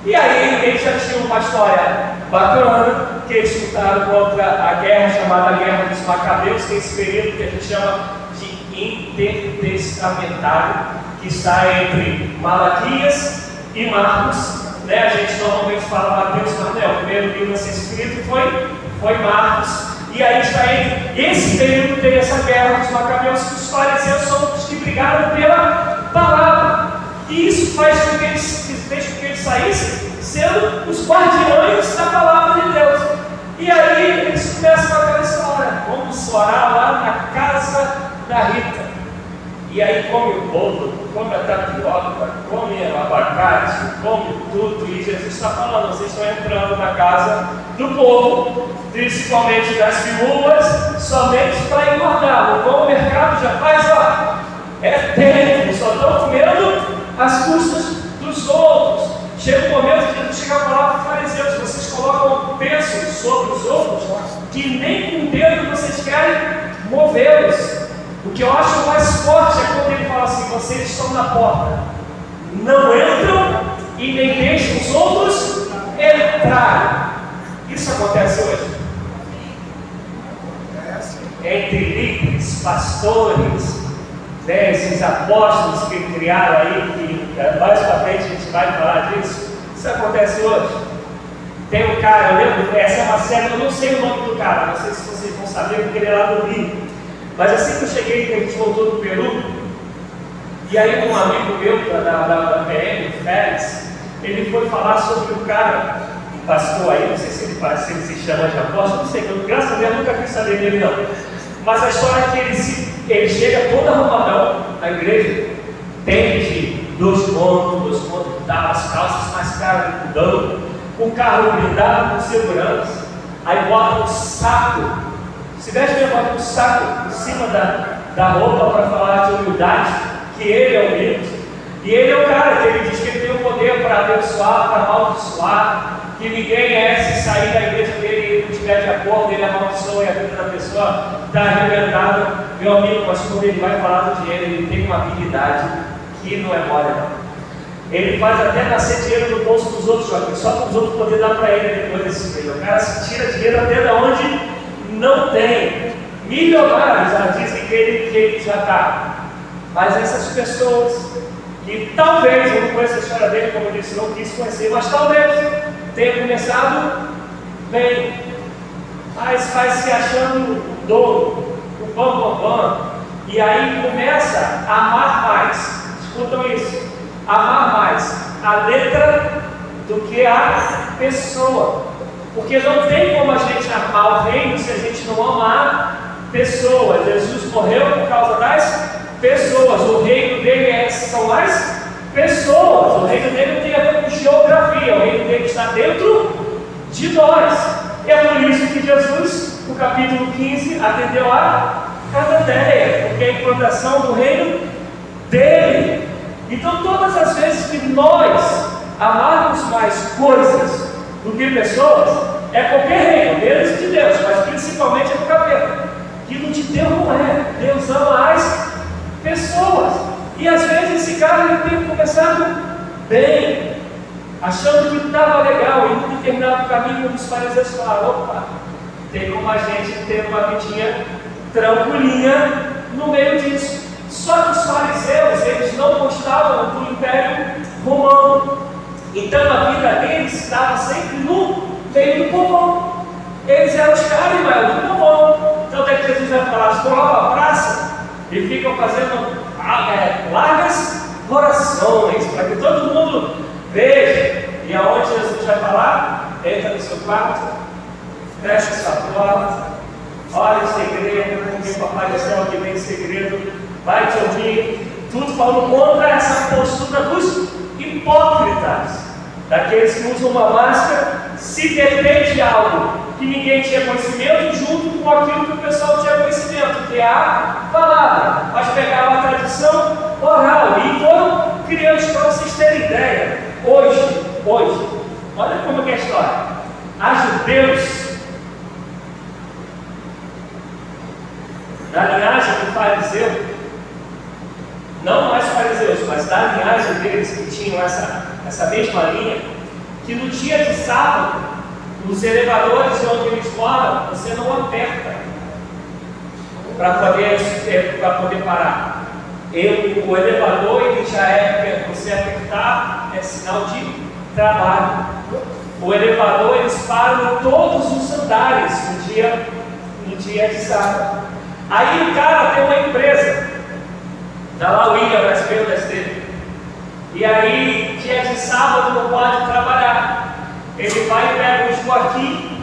E aí eles já tinham uma história bacana, que eles lutaram contra a guerra chamada Guerra dos Macabeus, que é esse período que a gente chama de intertestamentário, que está entre Malaquias e Marcos. A gente normalmente fala Mateus, mas não, o primeiro livro a ser escrito foi Marcos. E aí está entre esse período, tem essa Guerra dos Macabeus, que os fariseus são os que brigaram pela palavra. E isso faz com que eles saíssem sendo os guardiões da palavra de Deus. E aí eles começam aquela história: vamos orar lá na casa da Rita. E aí come o bolo, come a tapioca, come o abacate, come tudo. E Jesus está falando: vocês estão entrando na casa do povo, principalmente das viúvas, somente para engordar. O mercado já faz, é tempo, só estão comendo as custas dos outros. Chega um momento que a gente chega a falar para os fariseus: vocês colocam peso sobre os outros que nem com o dedo vocês querem movê-los. O que eu acho mais forte é quando ele fala assim: vocês estão na porta, não entram e nem deixam os outros entrar. Isso acontece hoje entre líderes, pastores, esses apóstolos que criaram aí, que mais para frente a gente vai falar disso. Isso acontece hoje. Tem um cara, eu lembro, essa é uma série, eu não sei o nome do cara, não sei se vocês vão saber, porque ele é lá do Rio. Mas assim que eu cheguei, que a gente voltou do Peru, e aí um amigo meu da PM, o Félix, ele foi falar sobre o cara, um pastor aí, não sei se ele se chama de apóstolo, não sei, eu, graças a Deus nunca quis saber dele não. Mas a história é que ele chega todo arrumadão na igreja, tênis de 2 contos, as calças mais caras do mudão, o carro blindado com segurança, aí bota um saco, se veste mesmo, bota um saco em cima da roupa para falar de humildade, que ele é humilde, e ele é o cara que ele diz que ele tem o poder para abençoar, para amaldiçoar, que ninguém se sair da igreja dele e não estiver de acordo, ele amaldiçoa e a vida da pessoa está arrebentada. Meu amigo, mas quando ele vai falar do dinheiro, ele tem uma habilidade que não é mole, não. Ele faz até nascer dinheiro no bolso dos outros, só para os outros poderem dar para ele depois desse meio. O cara se tira dinheiro até de onde não tem. Milionários já dizem que ele já está. Mas essas pessoas que talvez, eu não conheço a história dele, como eu disse, não quis conhecer, mas talvez tenha começado bem, mas vai se achando o dono, o bambambam, e aí começa a amar mais. Escutam isso: amar mais a letra do que a pessoa, porque não tem como a gente amar o reino se a gente não amar pessoas. Jesus morreu por causa das pessoas, o reino dele são as pessoas, o reino dele não tem a ver com geografia, o reino dele está dentro de nós. E é por isso que Jesus, no capítulo 15, atendeu a Cananeia, porque é a implantação do reino dele. Então, todas as vezes que nós amarmos mais coisas do que pessoas, é qualquer reino, menos de Deus, mas principalmente é do capeta. Aquilo de Deus não é. Deus ama as pessoas. E às vezes esse cara ele tem começado bem, achando que estava legal, e no determinado caminho os fariseus falaram: opa, tem como a gente ter uma vidinha tranquilinha no meio disso. Só que os fariseus, eles não gostavam do Império Romano, então a vida deles estava sempre no meio do povão. Eles eram os caras do povão. Então até que Jesus vai falar: vão lá para a praça e ficam fazendo largas orações, para que todo mundo veja. E aonde Jesus vai falar? Entra no seu quarto, fecha sua porta, olha em segredo, porque o Papai do Céu que vem em segredo vai te ouvir. Tudo falando contra essa postura dos hipócritas. daqueles que usam uma máscara, se detém de algo que ninguém tinha conhecimento, junto com aquilo que o pessoal tinha conhecimento, que é a palavra. Mas pegavam a tradição oral e foram criando, para vocês terem ideia. Hoje, olha como é que é a história. Há judeus da linhagem do fariseu, não mais fariseus, mas da linhagem deles que tinham essa mesma linha, que no dia de sábado, nos elevadores onde eles moram, você não aperta para poder parar. O elevador, ele já você apertar é sinal de trabalho. O elevador, eles param em todos os andares no dia de sábado. Aí o cara tem uma empresa, dá lá o William nas vendas dele. E aí, dia de sábado não pode trabalhar. Ele vai e pega o Joaquim,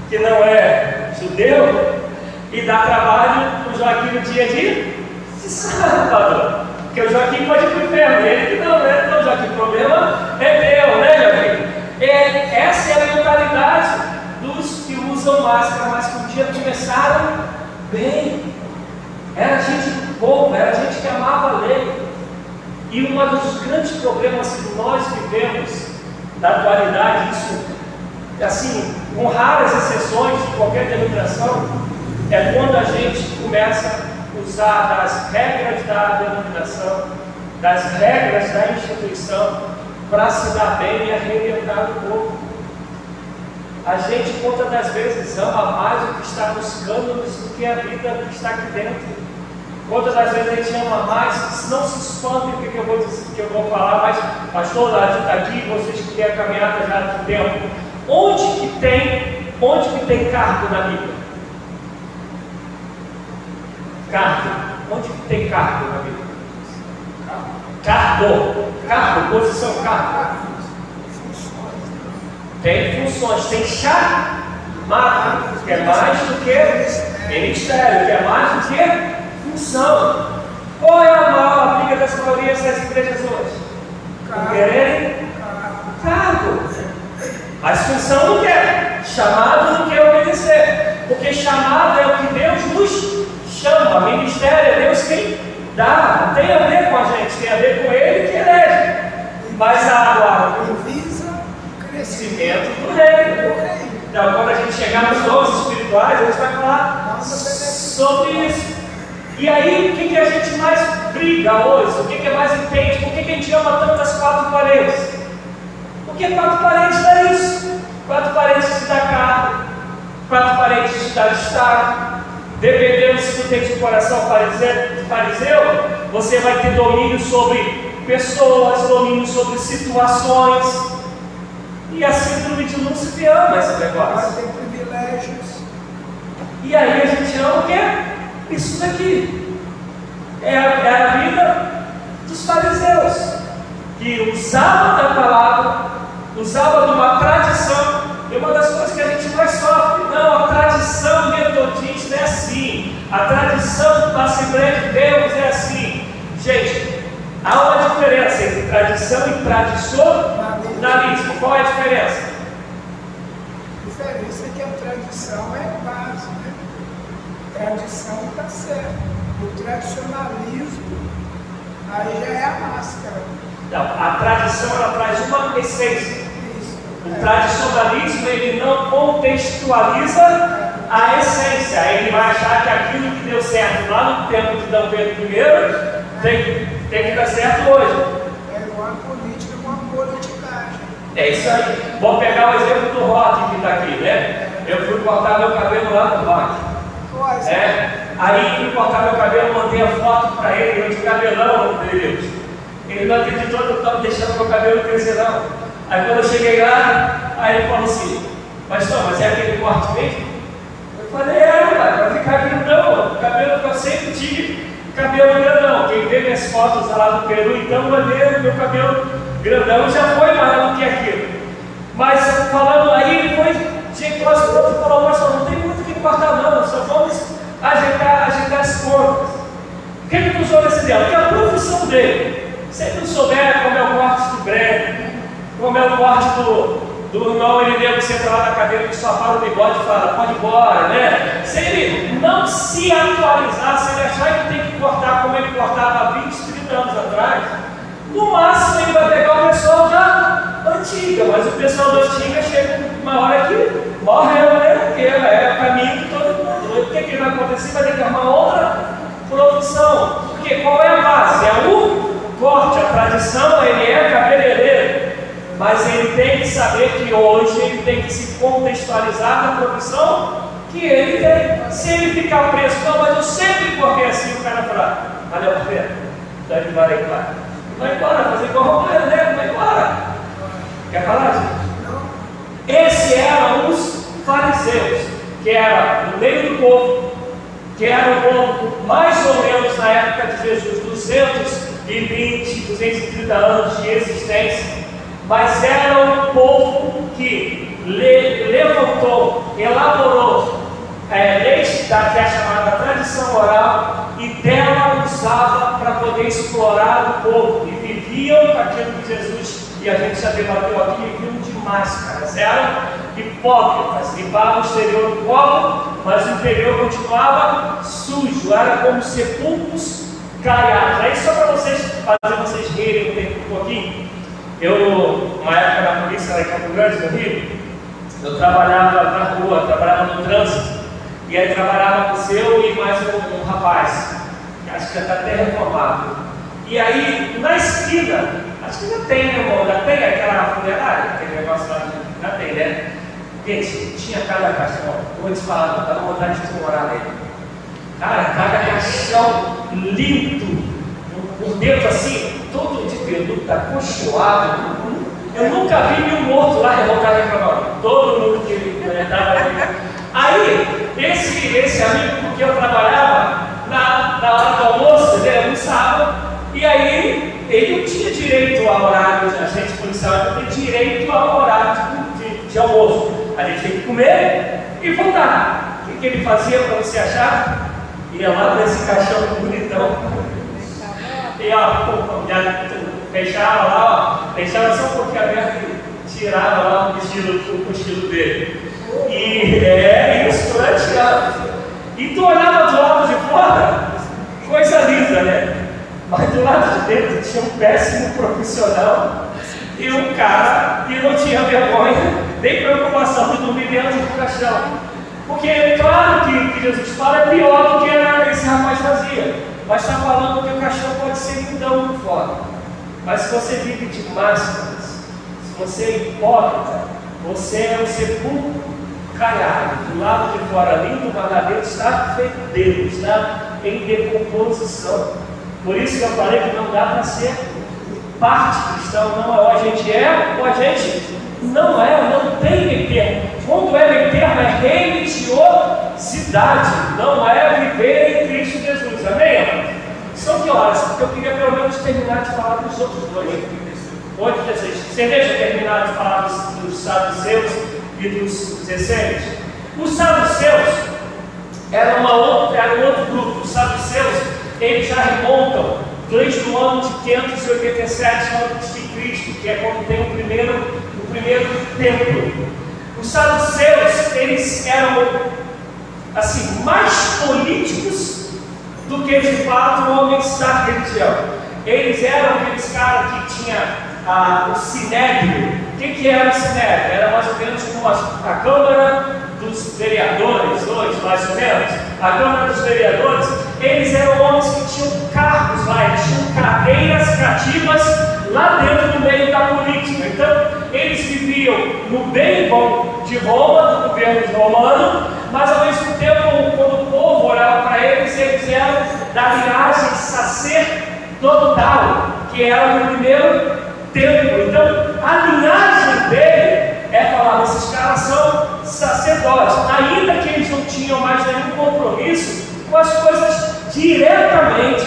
que não é judeu, e dá trabalho para o Joaquim no dia de sábado. Porque o Joaquim pode ir para o inferno, ele que não, né? Então, Joaquim, o problema é teu, né, Joaquim? Essa é a mentalidade dos que usam máscara, mas que um dia começaram bem. Era gente boa, era gente que amava a lei. E um dos grandes problemas que nós vivemos da atualidade, isso, assim, com raras exceções de qualquer denominação, é quando a gente começa a usar das regras da denominação, das regras da instituição, para se dar bem e arrebentar o povo. A gente, quantas das vezes, ama mais o que está nos cânones do que a vida que está aqui dentro. Quantas das vezes a gente ama mais, não se espante o que eu vou falar, mas pastor, está aqui, vocês que têm a caminhada já de tempo, onde que tem cargo na Bíblia? Cargo. Onde que tem cargo na Bíblia? Cargo, posição, cargo. Tem funções, tem chamado, que é mais do que ministério, que é mais do que função. Qual é a maior briga das maiorias das igrejas hoje? Não querem cargo. Mas função não quer. Chamado não quer obedecer. Porque chamado é o que Deus nos chama. Ministério é Deus quem dá. Não tem a ver com a gente, tem a ver com Ele que elege. Mas agora, visa crescimento do reino. Então, quando a gente chegar nos dons espirituais, a gente vai falar sobre isso. E aí, o que a gente mais briga hoje? O que é mais entende? Por que a gente ama tanto as quatro paredes? Porque quatro paredes é isso. Quatro paredes te dá carro, quatro paredes te dá destaque. Dependendo se tu tem de coração fariseu, você vai ter domínio sobre pessoas, domínio sobre situações. E a síndrome de Lúcifer ama esse negócio. tem privilégios. E aí a gente ama o quê? Isso daqui é a vida dos fariseus, que usava da palavra, usava de uma tradição. E uma das coisas que a gente mais sofre, não, a tradição metodista é assim, a tradição da Assembleia de Deus é assim. Gente, há uma diferença entre tradição e tradicionalismo. Qual é a diferença? A diferença é que a tradição é base, né? Tradição está certo. O tradicionalismo aí já é a máscara. Não, a tradição ela traz uma essência. O tradicionalismo ele não contextualiza a essência. Ele vai achar que aquilo que deu certo lá no tempo de Dom Pedro I tem que dar certo hoje. É uma política, uma politicagem. É isso aí. Vou pegar o exemplo do Rock que está aqui, né? Eu fui cortar meu cabelo lá no Rock. Aí fui cortar meu cabelo, mandei a foto para ele, eu de cabelão, meu Deus. Ele não acreditou que eu estava deixando meu cabelo crescer não. Aí quando eu cheguei lá, aí ele falou assim, pastor, mas é aquele corte mesmo? Eu falei, vai ficar grandão, o cabelo que eu sempre tive, cabelo grandão. Quem vê minhas fotos lá do Peru, então vai ver meu cabelo grandão, já foi maior do que aquilo. Mas falando aí, ele foi, ajeitou as contas e falou, pastor, não tem muito o que cortar não, só vamos ajeitar as contas. O que ele usou nesse dela? Que é a profissão dele. Se ele não souber como é o corte do breve, como como é o corte do irmão Irineu, que senta lá na cadeira que só para o bigode e fala, pode ir embora, né? Se ele não se atualizar, se ele achar que tem que cortar como ele cortava há 20, 30 anos atrás, no máximo ele vai pegar o pessoal da antiga, mas o pessoal da antiga chega uma hora que morreu, né? Porque é o caminho de todo mundo. O que vai acontecer? Vai ter que arrumar outra profissão. Porque qual é a base? É o corte, a tradição, ele é cabeleireiro. Mas ele tem que saber que hoje ele tem que se contextualizar na profissão que ele tem. Se ele ficar preso, não, mas eu sempre cortei assim, o cara fala, valeu a pena, então ele vai embora. Vai embora, fazer igual o Romero, né? Vai embora. Quer falar, gente? Esses eram os fariseus, que era no meio do povo, que era o povo mais ou menos na época de Jesus, 220, 230 anos de existência. Mas era um povo que levantou, elaborou leis da que é chamada tradição oral e dela usava para poder explorar o povo. E viviam aquilo que Jesus, e a gente já debateu aqui, viviam de máscaras. Eram hipócritas, limpavam o exterior do copo, mas o interior continuava sujo. Era como sepulcros caiados. Aí só para fazer vocês rirem um pouquinho. Eu, uma época na polícia lá em Campo Grande, no Rio, eu trabalhava na rua, trabalhava no trânsito, e aí trabalhava com o seu e mais um rapaz, que acho que já está até reformado. E aí, na esquina, acho que já tem, né, irmão? Já tem aquela funerária, aquele negócio lá, já tem, né? Gente, tinha cada caixão, vou te falar, dá vontade de morar nele. Cara, cada caixão lindo, por dentro assim, todo de peludo, acolchoado. Eu nunca vi nenhum morto lá revoltado reclamando. Todo mundo que estava ali. Aí, esse amigo com quem eu trabalhava, na hora do almoço, ele no sábado, e aí ele não tinha direito ao horário, a gente policial não tem direito ao horário de almoço. A gente tem que comer e voltar. O que ele fazia para você achar? Ia lá nesse caixão bonitão. E ó, fechava lá, ó, deixava só um pouquinho aberto e tirava lá o cochilo dele. E isso durante anos. E tu olhava do lado de fora, coisa linda, né? Mas do lado de dentro tinha um péssimo profissional e um cara que não tinha vergonha, nem preocupação de dormir dentro do caixão. Porque, claro que Jesus fala é pior do que esse rapaz fazia. Mas está falando que o caixão pode ser lindão por fora. Mas se você vive de máscaras, se você é hipócrita, você é um sepulcro caiado. Do lado de fora lindo, mas lá dentro está fedendo, está em decomposição. Por isso que eu falei que não dá para ser parte cristão, não é ou a gente é ou a gente não é, não tem meio termo. Quando é meio termo é religiosidade, não é viver em Cristo Jesus, amém? São que horas? Porque eu queria pelo menos terminar de falar dos outros dois. 8:16. Você deixa terminar de falar dos saduceus e dos essênios? Os saduceus era um outro grupo. Os saduceus, eles já remontam desde o ano de 587 antes de Cristo, que é quando tem o primeiro templo. Os saduceus, eles eram assim, mais políticos do que de fato homens da religião. Eles eram aqueles caras que tinham o sinédrio. O que era o sinédrio? Era mais ou menos como a Câmara dos Vereadores, hoje, mais ou menos. A Câmara dos Vereadores, eles eram homens que tinham cargos lá, eles tinham cadeiras cativas lá dentro do meio da política. Então, eles viviam no bem bom de Roma, do governo romano, mas ao mesmo tempo, quando o povo orava para eles, eles eram da linhagem sacerdotal, que era no primeiro templo. Então, a linhagem dele é falar, esses caras são sacerdotes, ainda que eles não tinham mais nenhum compromisso com as coisas diretamente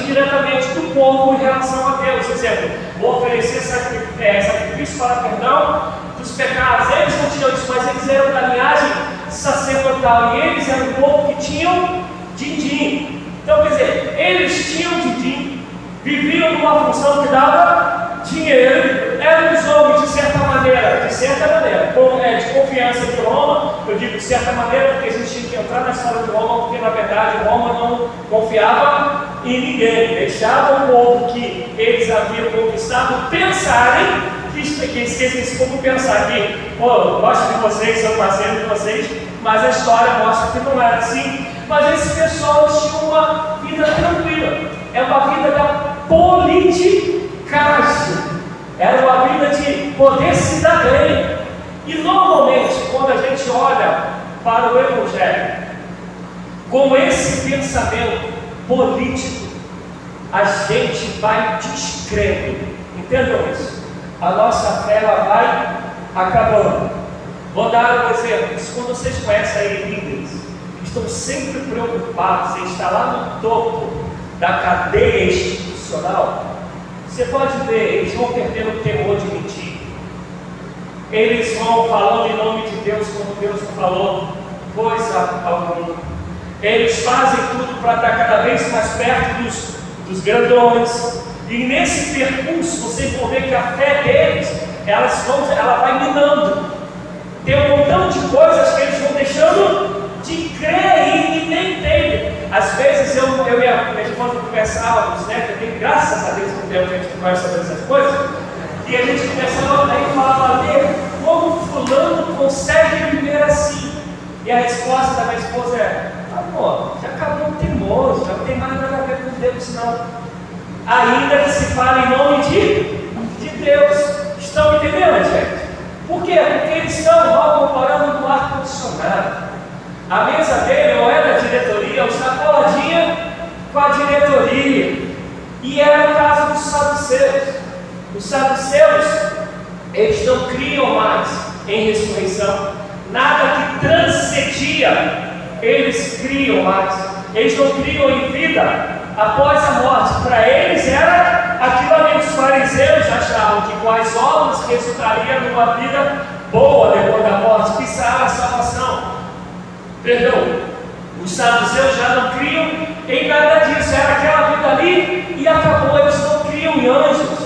do povo em relação a Deus. Por exemplo, vou oferecer sacrifício para perdão dos pecados. Eles não tinham isso, mas eles eram da linhagem sacerdotal e eles eram um povo que tinham din-din. Então, quer dizer, eles tinham din-din, viviam numa função que dava dinheiro, eram os homens, de certa maneira, maneira, de confiança de Roma. Eu digo de certa maneira porque a gente tinha que entrar na história de Roma, porque na verdade Roma não confiava em ninguém, deixava o povo que eles haviam conquistado pensarem que esquecem como pensar que, eu gosto de vocês, sou parceiro de vocês, mas a história mostra que não era assim. Mas esse pessoal tinha uma vida tranquila, é uma vida da politicagem, era uma vida de poder se dar bem. E normalmente, quando a gente olha para o Evangelho com esse pensamento político, a gente vai descrendo. Entendam isso? A nossa fé ela vai acabando. Vou dar um exemplo. Quando vocês conhecem aí líderes que estão sempre preocupados em estar lá no topo da cadeia institucional, você pode ver, eles vão perdendo o temor de mentir. Eles vão falando em nome de Deus como Deus não falou coisa alguma. Eles fazem tudo para estar cada vez mais perto dos grandões. E nesse percurso vocês vão ver que a fé deles, ela vai minando. Tem um montão de coisas que eles vão deixando de crer e nem entendem. Às vezes eu e a minha esposa conversávamos, né? Porque graças a Deus não tem a gente conversa sobre essas coisas. E a gente conversava e falava dele, como fulano consegue viver assim? E a resposta da minha esposa é: amor, já acabou o temor, já não tem mais nada a ver com Deus não. Ainda que se fale em nome de Deus. Estão entendendo, gente? Por quê? Porque eles estão mal comparando com o ar-condicionado. A mesa dele ou é da diretoria, ou está coladinha com a diretoria. E era o caso dos saduceus. Os saduceus, eles não criam mais em ressurreição. Nada que transcendia, eles criam mais. Eles não criam em vida após a morte. Para eles era aquilo ali. Os fariseus achavam que com as obras resultaria numa vida boa depois da morte, que isso era a salvação. Perdão, os saduceus já não criam em nada disso. Era aquela vida ali e acabou. Eles não criam em anjos,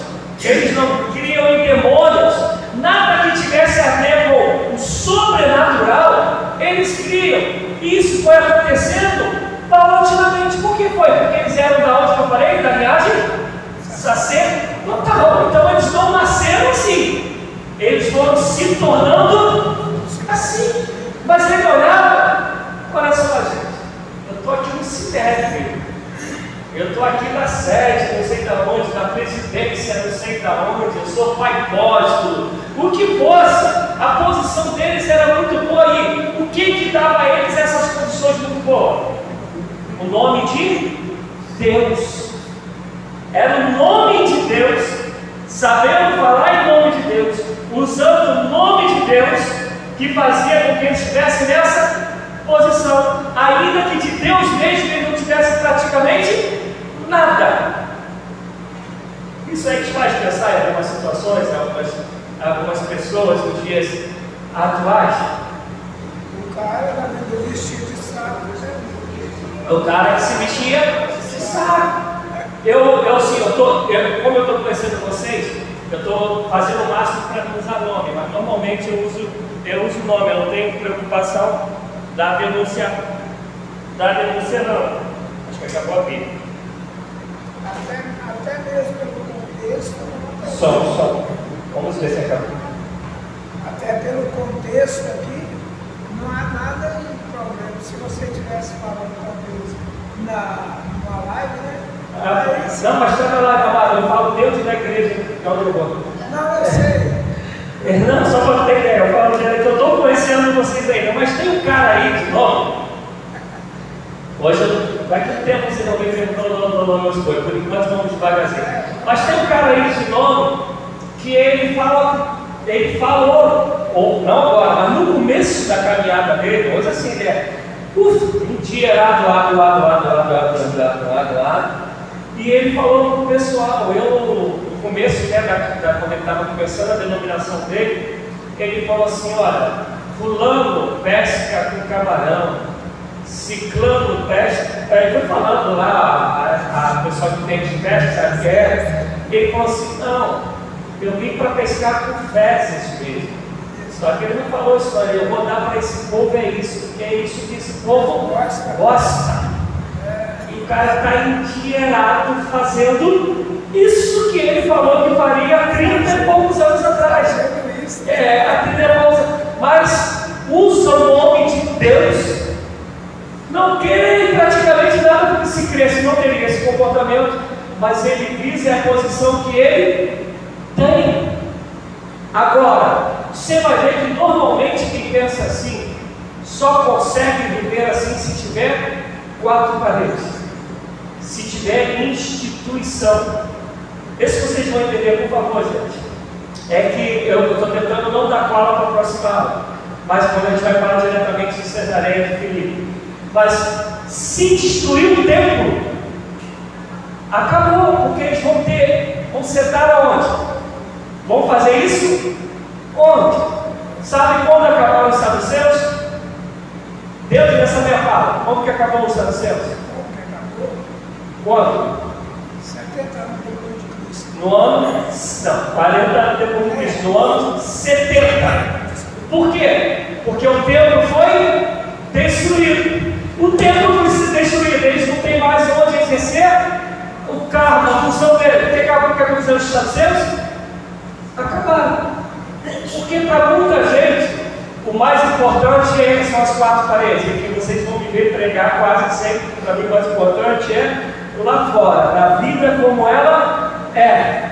eles não criam em demônios. Nada que tivesse a ver com o sobrenatural, eles criam. E isso foi acontecendo paulatinamente. Por que foi? Porque eles eram da onde que eu falei? Da linhagem sacerdotal. Então eles não nasceram assim, eles foram se tornando assim. Mas ele olhava, olha só, gente, eu estou aqui no CITEP, eu estou aqui na sede, não sei da onde, na presidência, não sei da onde, eu sou pai apóstolo, o que fosse, a posição deles era muito boa. E o que dava a eles essas condições muito boas? O nome de Deus. Era o nome de Deus, sabendo falar em nome de Deus, usando o nome de Deus, que fazia com que eles estivessem nessa posição, ainda que de Deus mesmo eles não tivessem praticamente nada. Isso aí te faz pensar em algumas situações, algumas pessoas nos dias atuais. O cara era vestido de saco, né? O cara que se vestia de saco. Como eu estou conhecendo vocês, eu estou fazendo o máximo para não usar nome, mas normalmente eu uso nome, eu não tenho preocupação da denúncia não. Acho que acabou a Bíblia. Até mesmo pelo contexto. Só. Vamos ver se acabou. Até pelo contexto aqui, não há nada de problema. Se você estivesse falando talvez numa live, né? Não, mas está na live, amado. Eu falo dentro da igreja. Não, eu sei. Não, só para ter ideia, eu falo que eu estou conhecendo vocês ainda, mas tem um cara aí de nome. Hoje, daqui a tempo você não vem perguntando meus coisas, por enquanto vamos devagarzinho. Mas tem um cara aí de nome que ele falou, ou não agora, mas no começo da caminhada dele, hoje assim, ele um dia era lado, e ele falou para o pessoal, no começo, né, quando ele estava conversando a denominação dele, ele falou assim: olha, fulano pesca com camarão, ciclano pesca. Ele foi falando lá, a pessoa que tem de pesca, sabe o que é? Ele falou assim: não, Eu vim para pescar com fezes mesmo. Só que ele não falou isso para ele. Eu vou dar para esse povo é isso, porque é isso que esse povo gosta. E o cara está endinheirado fazendo isso que ele falou que faria há 30 e poucos anos atrás. Há 30 e poucos anos. Mas usa o nome de Deus. Não quer praticamente nada porque se cresce, não teria esse comportamento, mas ele visa a posição que ele tem. Agora, você vai ver que normalmente quem pensa assim só consegue viver assim se tiver 4 paredes, se tiver instituição. Vê se vocês vão entender, por favor, gente. É que eu estou tentando não dar cola para a próxima aula, mas quando a gente vai falar diretamente de Cesareia de Filipe. Mas se destruir o templo, acabou, porque eles vão sentar aonde? Vão fazer isso? Onde? Sabe quando acabaram os saduceus? Dentro dessa minha fala, como que acabou os saduceus? Quando? 70 anos depois de Cristo. No ano, não, 40 anos depois de Cristo, no ano 70. Por quê? Porque o templo foi destruído. O templo foi destruído, eles não têm mais onde exercer o cargo, a função dele. O que aconteceu nos saduceus? Acabaram. Porque para muita gente, o mais importante são as 4 paredes, e que vocês vão me ver pregar quase sempre. Para mim, o mais importante é lá fora, a vida como ela é.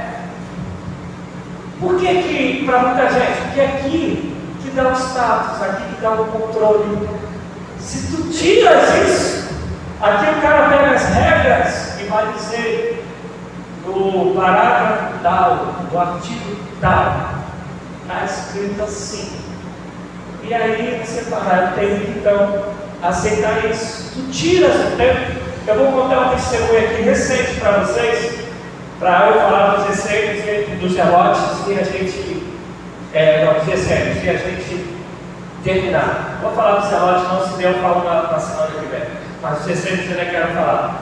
Por que para muita gente? Porque aqui que dá o status, aqui que dá o controle. Se tu tiras isso, aqui o cara pega as regras e vai dizer no parágrafo tal, do artigo tal, está escrito assim. E aí você fala, eu tenho que então aceitar isso. Tu tiras o tempo. Eu vou contar um testemunho aqui recente para vocês, para eu falar dos receios dos relotes e a gente, dos receios, e a gente terminar. Vou falar dos relotes, não se der, eu falo na semana que vem. Mas os receios eu ainda quero falar.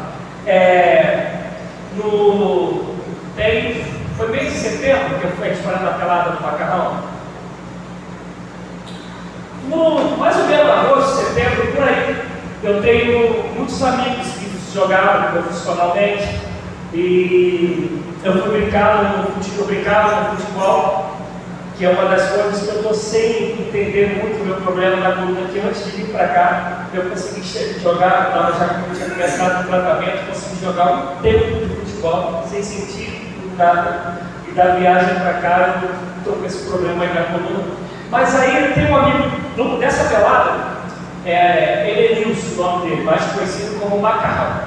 Foi mês de setembro que eu fui disparando a pelada do macarrão. Mais ou menos agosto, setembro, por aí, eu tenho muitos amigos que jogaram profissionalmente e eu fui brincado no futebol, que é uma das coisas que eu estou sem entender muito o meu problema na coluna, que antes de vir para cá, eu consegui jogar, já que eu tinha começado o tratamento, consegui jogar um tempo de futebol, sem sentir nada, e da viagem para cá, eu estou com esse problema aí na coluna. Mas aí tem um amigo dessa pelada, Elenilson, o nome dele, mais conhecido como Macarrão.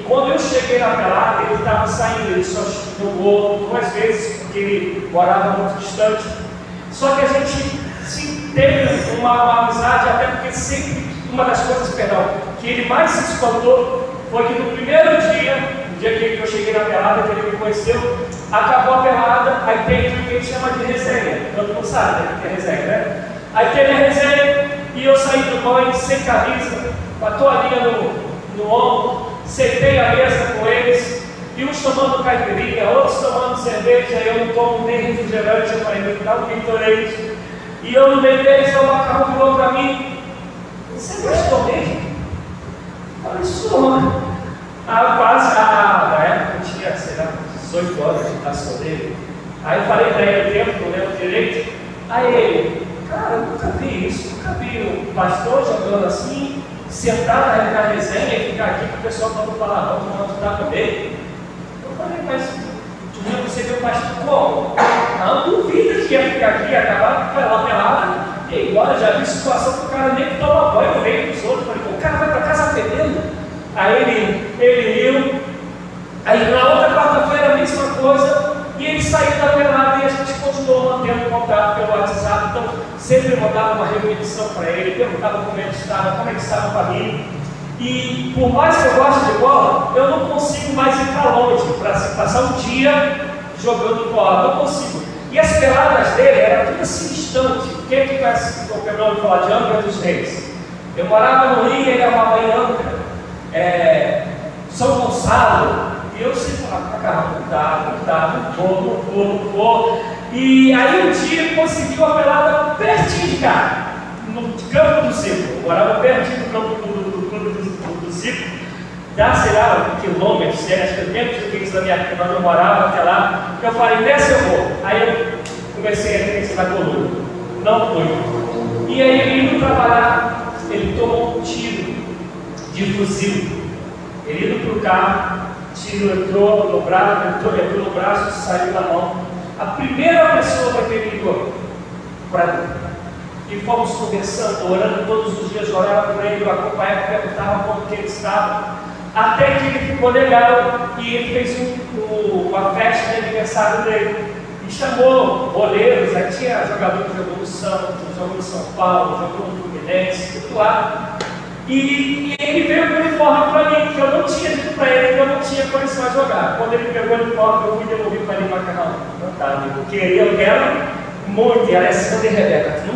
Quando eu cheguei na pelada, ele estava saindo, ele só jogou 2 vezes, porque ele morava muito distante. Só que a gente teve uma amizade, até porque sempre, uma das coisas, que ele mais se espantou, foi que no primeiro dia, no dia que eu cheguei na pelada, que ele me conheceu, acabou a pelada, aí tem o que ele chama de resenha. Todo mundo sabe que é resenha, né? Aí teve a resenha, e eu saí do banho sem camisa, com a toalhinha no ombro, sentei à mesa com eles, e uns tomando caipirinha, outros tomando cerveja, eu não tomo nem refrigerante, eu falei, me dá um Gatorade. E eu no meio deles, o Macarrão falou para mim, você gostou mesmo? Eu falei, sou. Na época eu tinha, sei lá, 18 horas de taça dele. Aí eu falei para ele o tempo, não lembro direito. Aí ele, cara, eu nunca vi isso, nunca vi um pastor jogando assim, sentar na resenha e ficar aqui com o pessoal falando palavrão, tomando taco dele. Eu falei, mas você viu o pastor como? Não duvida que ia ficar aqui, acabar pela pelada. E agora já vi situação que o cara nem toma banho no meio dos outros. Eu falei, o cara vai para casa fedendo. Aí ele riu. Aí na outra quarta-feira a mesma coisa. E ele saiu da pelada e a gente continuou mantendo contato pelo WhatsApp. Então sempre mandava uma repetição para ele, perguntava como é que estava a família. E por mais que eu goste de bola, eu não consigo mais ir para longe, para passar um dia jogando bola, não consigo. E as peladas dele eram tudo assim distante. Quem que conhece o nome falar de Angra dos Reis? Eu morava no Rio, ele amava em Angra, São Gonçalo, E eu sempre falava, cara, não vou. E aí um dia consegui uma pelada pertinho de cá, no campo do Zico. Eu morava pertinho do campo do Zico, dá, sei lá, um quilômetro, acho que eu lembro de que da minha casa eu morava até lá. Eu falei, nessa eu vou. Aí eu comecei a crescer na coluna. Não fui. E aí ele indo trabalhar, ele tomou um tiro de fuzil. Ele indo para o carro, tiro entrou no braço, saiu da mão. A primeira pessoa que ele ligou para mim. E fomos conversando, orando todos os dias, orava por ele, eu acompanhava, perguntava como que ele estava. Até que ele ficou legal e ele fez uma festa de aniversário dele. E chamou boleiros, aí tinha jogador que jogou no Santos, jogou no São Paulo, jogou no Fluminense, tudo lá. E ele veio com o uniforme para mim, que eu não tinha dito para ele que eu não tinha condição de jogar. Quando ele pegou o uniforme, eu fui devolver para ele para cá. Não tá, amigo, eu quero muito. E a Alessandra e a Rebeca, tu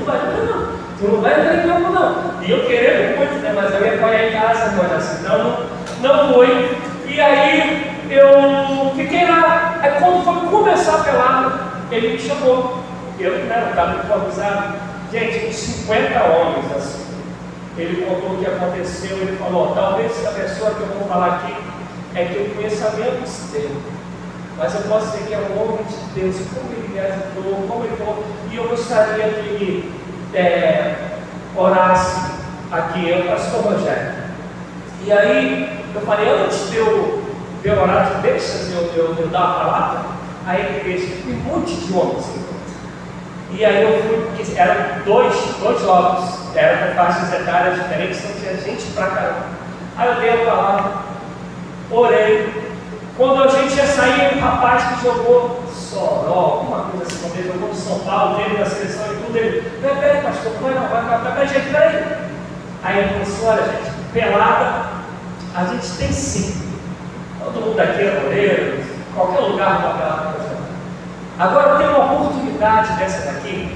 não vai entrar em campo não. E eu querendo muito, né? Mas eu ia apanhar em casa agora, assim, então não foi. E aí eu fiquei lá. Aí quando foi começar a pelada, ele me chamou. Eu não estava improvisado. Gente, uns 50 homens assim. Ele contou o que aconteceu, ele falou, talvez a pessoa que eu vou falar aqui é que eu conheço há menos tempo, mas eu posso dizer que é um homem de Deus, como ele me ajudou, como ele falou, e eu gostaria que ele orasse aqui, eu, pastor Rogério. E aí eu falei, antes de eu orar, deixa eu dar a palavra, aí ele fez um monte de homens. E aí eu fui, porque eram dois jovens, eram com faixas etárias diferentes, então tinha gente pra caramba. Aí eu dei a palavra, orei. Quando a gente ia sair, um rapaz que jogou Soró, alguma coisa assim, quando ele jogou no São Paulo, teve na seleção e tudo, ele, peraí, pastor, vai, gente, peraí. Aí ele falou assim, olha gente, pelada, a gente tem sim. Todo mundo aqui é goleiro, qualquer lugar para pelada. Agora tem uma oportunidade dessa daqui,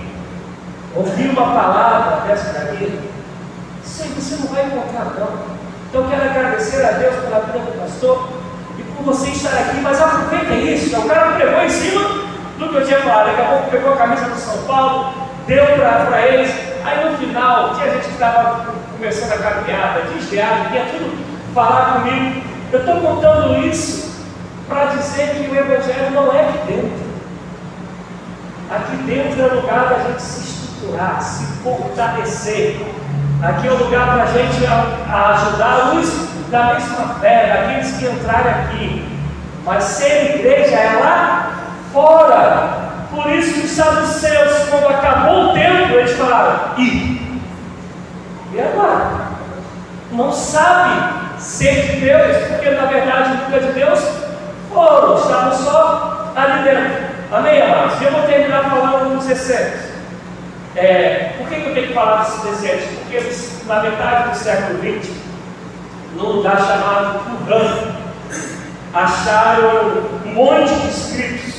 ouvir uma palavra dessa daqui, você não vai encontrar não. Então eu quero agradecer a Deus pela vida do pastor e por você estar aqui, mas aproveita isso. O cara pegou em cima do que eu tinha falado, daqui a pouco pegou a camisa do São Paulo, deu para eles, aí no final tinha gente que estava começando a caminhada, desviado, ia tudo falar comigo. Eu estou contando isso para dizer que o Evangelho não é aqui dentro. Aqui dentro é o lugar da gente se estruturar, se fortalecer. Aqui é o lugar para a gente ajudar os da mesma fé, daqueles que entrarem aqui. Mas ser igreja é lá fora. Por isso que os saduceus, quando acabou o tempo, eles falaram, e agora? Não sabe ser de Deus, porque na verdade nunca de Deus foram, estavam só ali dentro. Amém, amados? E eu vou terminar falando dos excessos. Por que eu tenho que falar desses excessos? Porque na metade do século XX, num lugar chamado Urbano, acharam um monte de escritos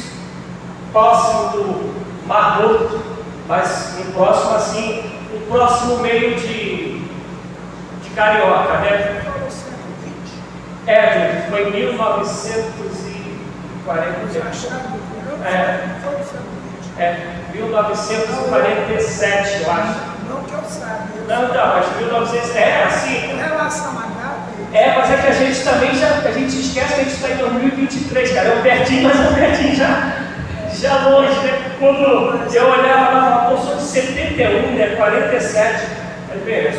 próximo do Mar Morto, mas no próximo assim, no próximo meio de Carioca, né? Foi em 1940. 1947, eu acho. Não que eu saiba. Não, mas 1900 assim. Com relação a data. Mas é que a gente também a gente esquece que a gente está em 2023, cara. É um pertinho, mas é um pertinho já longe, né? Quando eu olhava lá e falava, pô, sou de 71, né? 47. Eu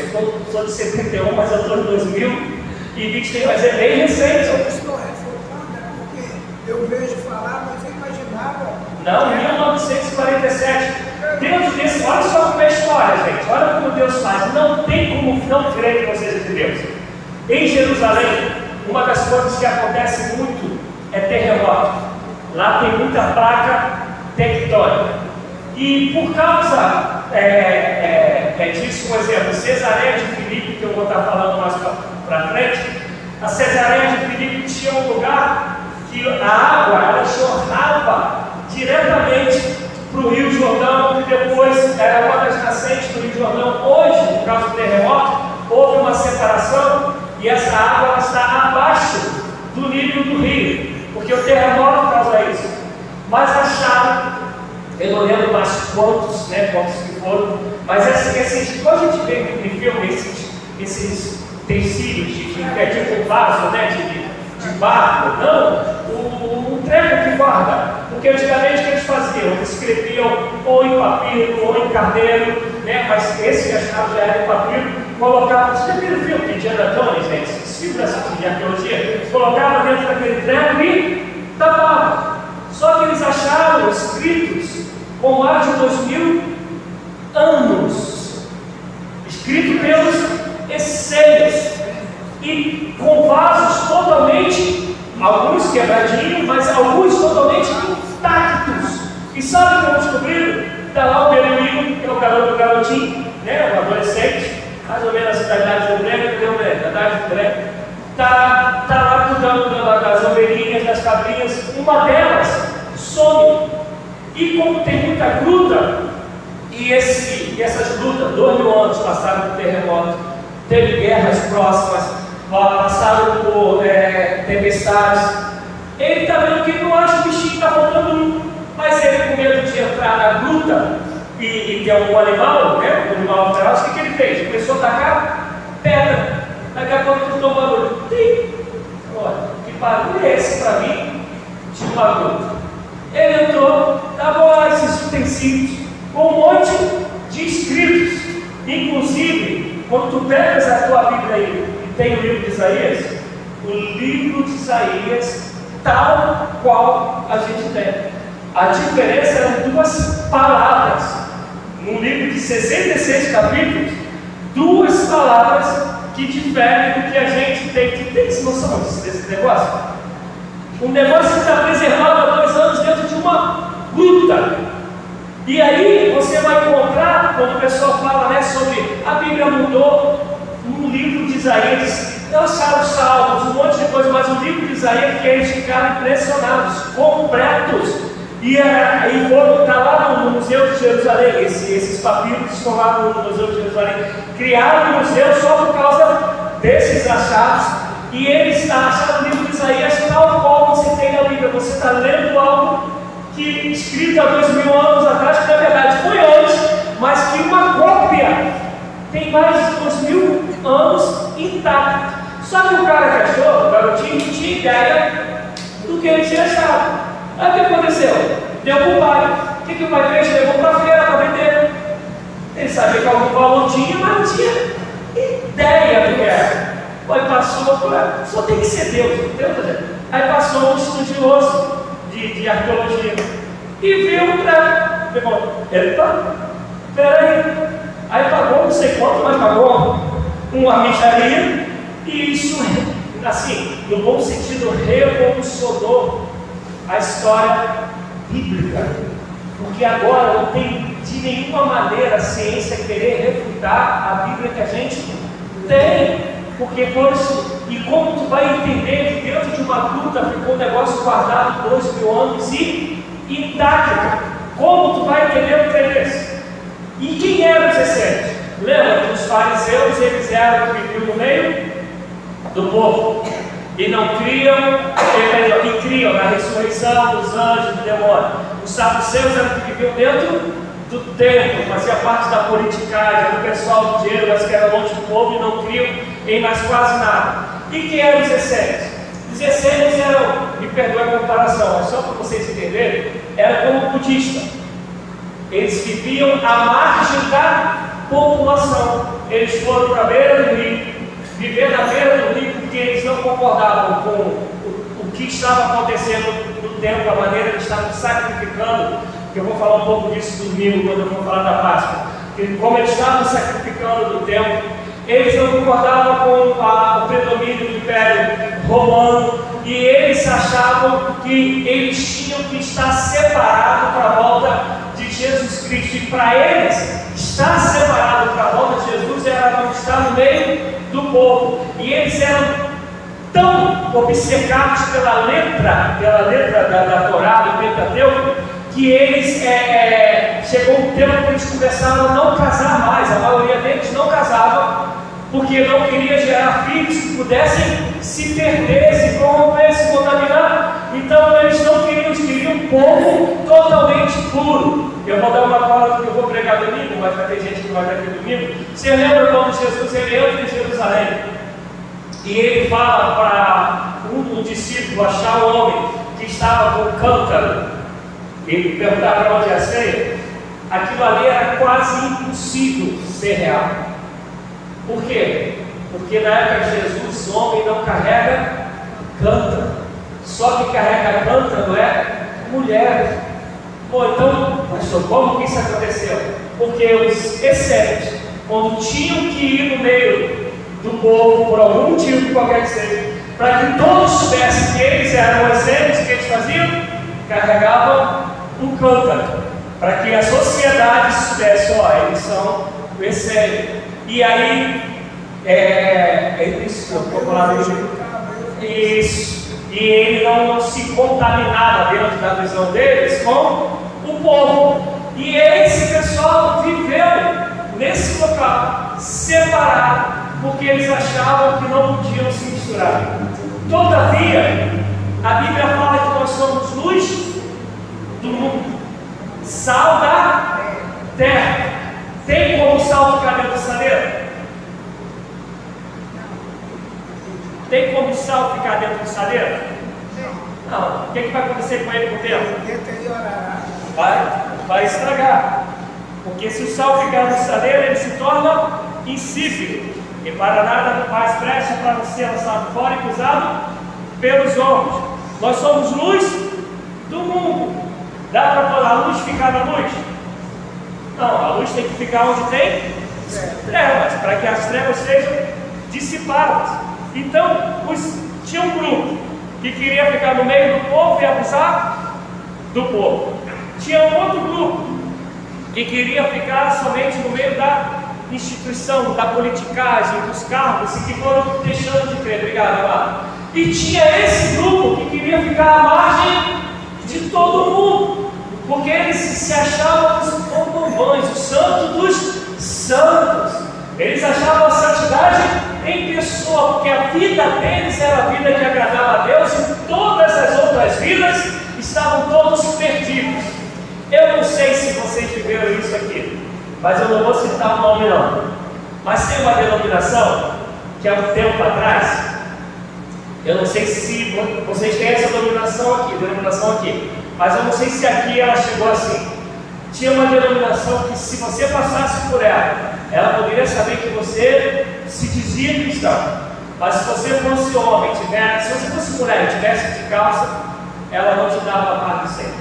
sou de 71, mas eu estou em 2023, mas é bem recente. Eu estou reformando, porque eu vejo falar, mas eu imaginava. Não, 1947. Dentro desse, olha só como é a história, gente. Olha como Deus faz. Não tem como não crer que vocês é de Deus. Em Jerusalém, uma das coisas que acontece muito é terremoto. Lá tem muita placa tectônica. E por causa disso, por exemplo, Cesareia de Filipe, que eu vou estar falando mais para frente, a Cesareia de Filipe tinha um lugar que a água ela jorrava diretamente para o Rio Jordão, que depois era uma das nascentes do Rio Jordão. Hoje, por causa do terremoto, houve uma separação e essa água está abaixo do nível do rio. porque o terremoto causa isso. Mas acharam, eu não lembro mais quantos que foram, mas quando a gente vê em filme esses utensílios é tipo um vaso, de barro, não, o treco que guarda, porque antigamente o que eles faziam? Eles escreviam ou em papiro ou em carneiro, mas esse que achava já era em papiro, colocavam, você já viu o filme de Indiana Jones, gente? Esses filmes de arqueologia, colocavam dentro daquele treco e tapavam. Só que eles acharam escritos com mais de 2000 anos, escrito pelos essênios, e com vasos totalmente, alguns quebradinhos, mas alguns totalmente intactos. E sabe como descobriram? Está lá o Beduíno, que é o garotinho, o adolescente, mais ou menos da idade do Breno, está lá cuidando das ovelhinhas, das cabrinhas. Uma delas some. E como tem muita gruta, e essas grutas, 2000 anos passaram por terremoto, teve guerras próximas, passaram por tempestades, ele está vendo que ele não acha que o bichinho está faltando um, mas ele, com medo de entrar na gruta e ter algum animal, um animal feroz, o que ele fez? Começou a tacar pedra. Daqui a pouco ele tomou barulho. Olha, que barulho é esse para mim? De uma gruta. Ele entrou, estava lá esses utensílios com um monte de escritos. Inclusive, quando tu pegas a tua Bíblia aí e tem o livro de Isaías, o livro de Isaías, tal qual a gente tem. A diferença eram 2 palavras. Num livro de 66 capítulos, 2 palavras que diferem do que a gente tem. Que tem noção desse negócio? Um negócio que está preservado há 2 anos dentro de uma gruta. E aí você vai encontrar, quando o pessoal fala sobre a Bíblia mudou, no livro de Isaías, acharam salmos, um monte de coisa, mas o livro de Isaías que eles ficaram impressionados, completos. E foram estar lá no Museu de Jerusalém, esses papiros estão lá no Museu de Jerusalém, criaram o museu só por causa desses achados, e eles acharam o livro de Isaías tal qual você tem na Bíblia. Você está lendo algo que escrito há 2000 anos atrás, que na verdade foi antes, mas que uma cópia tem mais de 2000 anos intacto. Só que o cara que achou, o garotinho, não tinha ideia do que ele tinha achado. Aí o que aconteceu? Deu para o pai. O que o pai fez? Levou para a feira para vender. Ele sabia que algum valor tinha, mas não tinha ideia do que era. O pai passou, só tem que ser Deus, entendeu? Aí passou um estudioso de arqueologia e viu o treco. Epa, peraí. Aí pagou não sei quanto, mas pagou uma micharia, e isso, assim, no bom sentido, revolucionou a história bíblica, porque agora não tem de nenhuma maneira a ciência querer refutar a Bíblia que a gente tem, porque e como tu vai entender que dentro de uma gruta ficou um negócio guardado 2000 anos e intacto? Como tu vai entender o que é esse? E quem eram os essênios? Lembra que os fariseus, eles eram que viviam no meio do povo e não criam, e criam na ressurreição dos anjos, do demônio. Os saduceus eram que viviam dentro do templo, fazia parte da politicagem, do pessoal do dinheiro, mas que era longe do povo e não criam em mais quase nada. E quem eram os essênios? Os essênios eram, me perdoe a comparação, mas só para vocês entenderem, eram como budistas. Eles viviam à margem da população. Eles foram para a beira do rio, viver na beira do rio, porque eles não concordavam com o que estava acontecendo no templo, a maneira que estavam sacrificando, que eu vou falar um pouco disso domingo, quando eu vou falar da Páscoa, que como eles estavam sacrificando no templo, eles não concordavam com o predomínio do Império Romano, e eles achavam que eles tinham que estar separados para a volta de Jesus Cristo, e para eles, estar separado para a volta de Jesus era estar no meio do povo, e eles eram tão obcecados pela letra da Torá, do Pentateuco, que eles, chegou um tempo que eles começaram a não casar mais. A maioria deles não casava, porque não queria gerar filhos que pudessem se perder, se corromper, se contaminar, Então eles não queriam um povo totalmente puro. Eu vou dar uma palavra que eu vou pregar domingo, mas vai ter gente que vai estar aqui domingo. Você lembra quando Jesus entra em Jerusalém e ele fala para um discípulo achar o homem que estava com o cântaro e perguntar para onde ia ser? Aquilo ali era quase impossível ser real. Por quê? Porque na época de Jesus o homem não carrega cântaro. Só que carrega cântaro é mulher. Bom, então, pastor, como que isso aconteceu? Porque os essênios, quando tinham que ir no meio do povo, por algum motivo qualquer que seja, para que todos soubessem que eles eram essênios, o que eles faziam? Carregavam um cântaro, para que a sociedade soubesse, ó, eles são o essênio. E aí, isso, eu vou falar isso. E ele não se contaminava dentro da visão deles com o povo. E esse pessoal viveu nesse local, separado, porque eles achavam que não podiam se misturar. Todavia, a Bíblia fala que nós somos luz do mundo, sal da terra. Tem como o sal ficar dentro do saleiro? Tem como o sal ficar dentro do saleiro? Não. O que vai acontecer com ele por dentro? Vai estragar. Porque se o sal ficar no saleiro, ele se torna insípido. E para nada mais presta para não ser lançado fora e usado pelos homens. Nós somos luz do mundo. Dá para a luz ficar na luz? Não, a luz tem que ficar onde tem trevas, para que as trevas sejam dissipadas. Então, tinha um grupo que queria ficar no meio do povo e abusar do povo. Tinha um outro grupo que queria ficar somente no meio da instituição, da politicagem, dos cargos, e que foram deixando de crer. Obrigado, amado. E tinha esse grupo que queria ficar à margem de todo mundo, porque eles se achavam os bambambãs, o santo dos santos. Eles achavam a santidade em pessoa, porque a vida deles era a vida que agradava a Deus, e todas as outras vidas estavam todos perdidos. Eu não sei se vocês viveram isso aqui, mas eu não vou citar o nome não. Mas tem uma denominação que há um tempo atrás, eu não sei se vocês têm essa denominação aqui, mas eu não sei se aqui ela chegou assim. Tinha uma denominação que, se você passasse por ela poderia saber que você se dizia cristão. Mas se você fosse homem, se você fosse mulher e tivesse de calça, ela não te dava a paz do Senhor.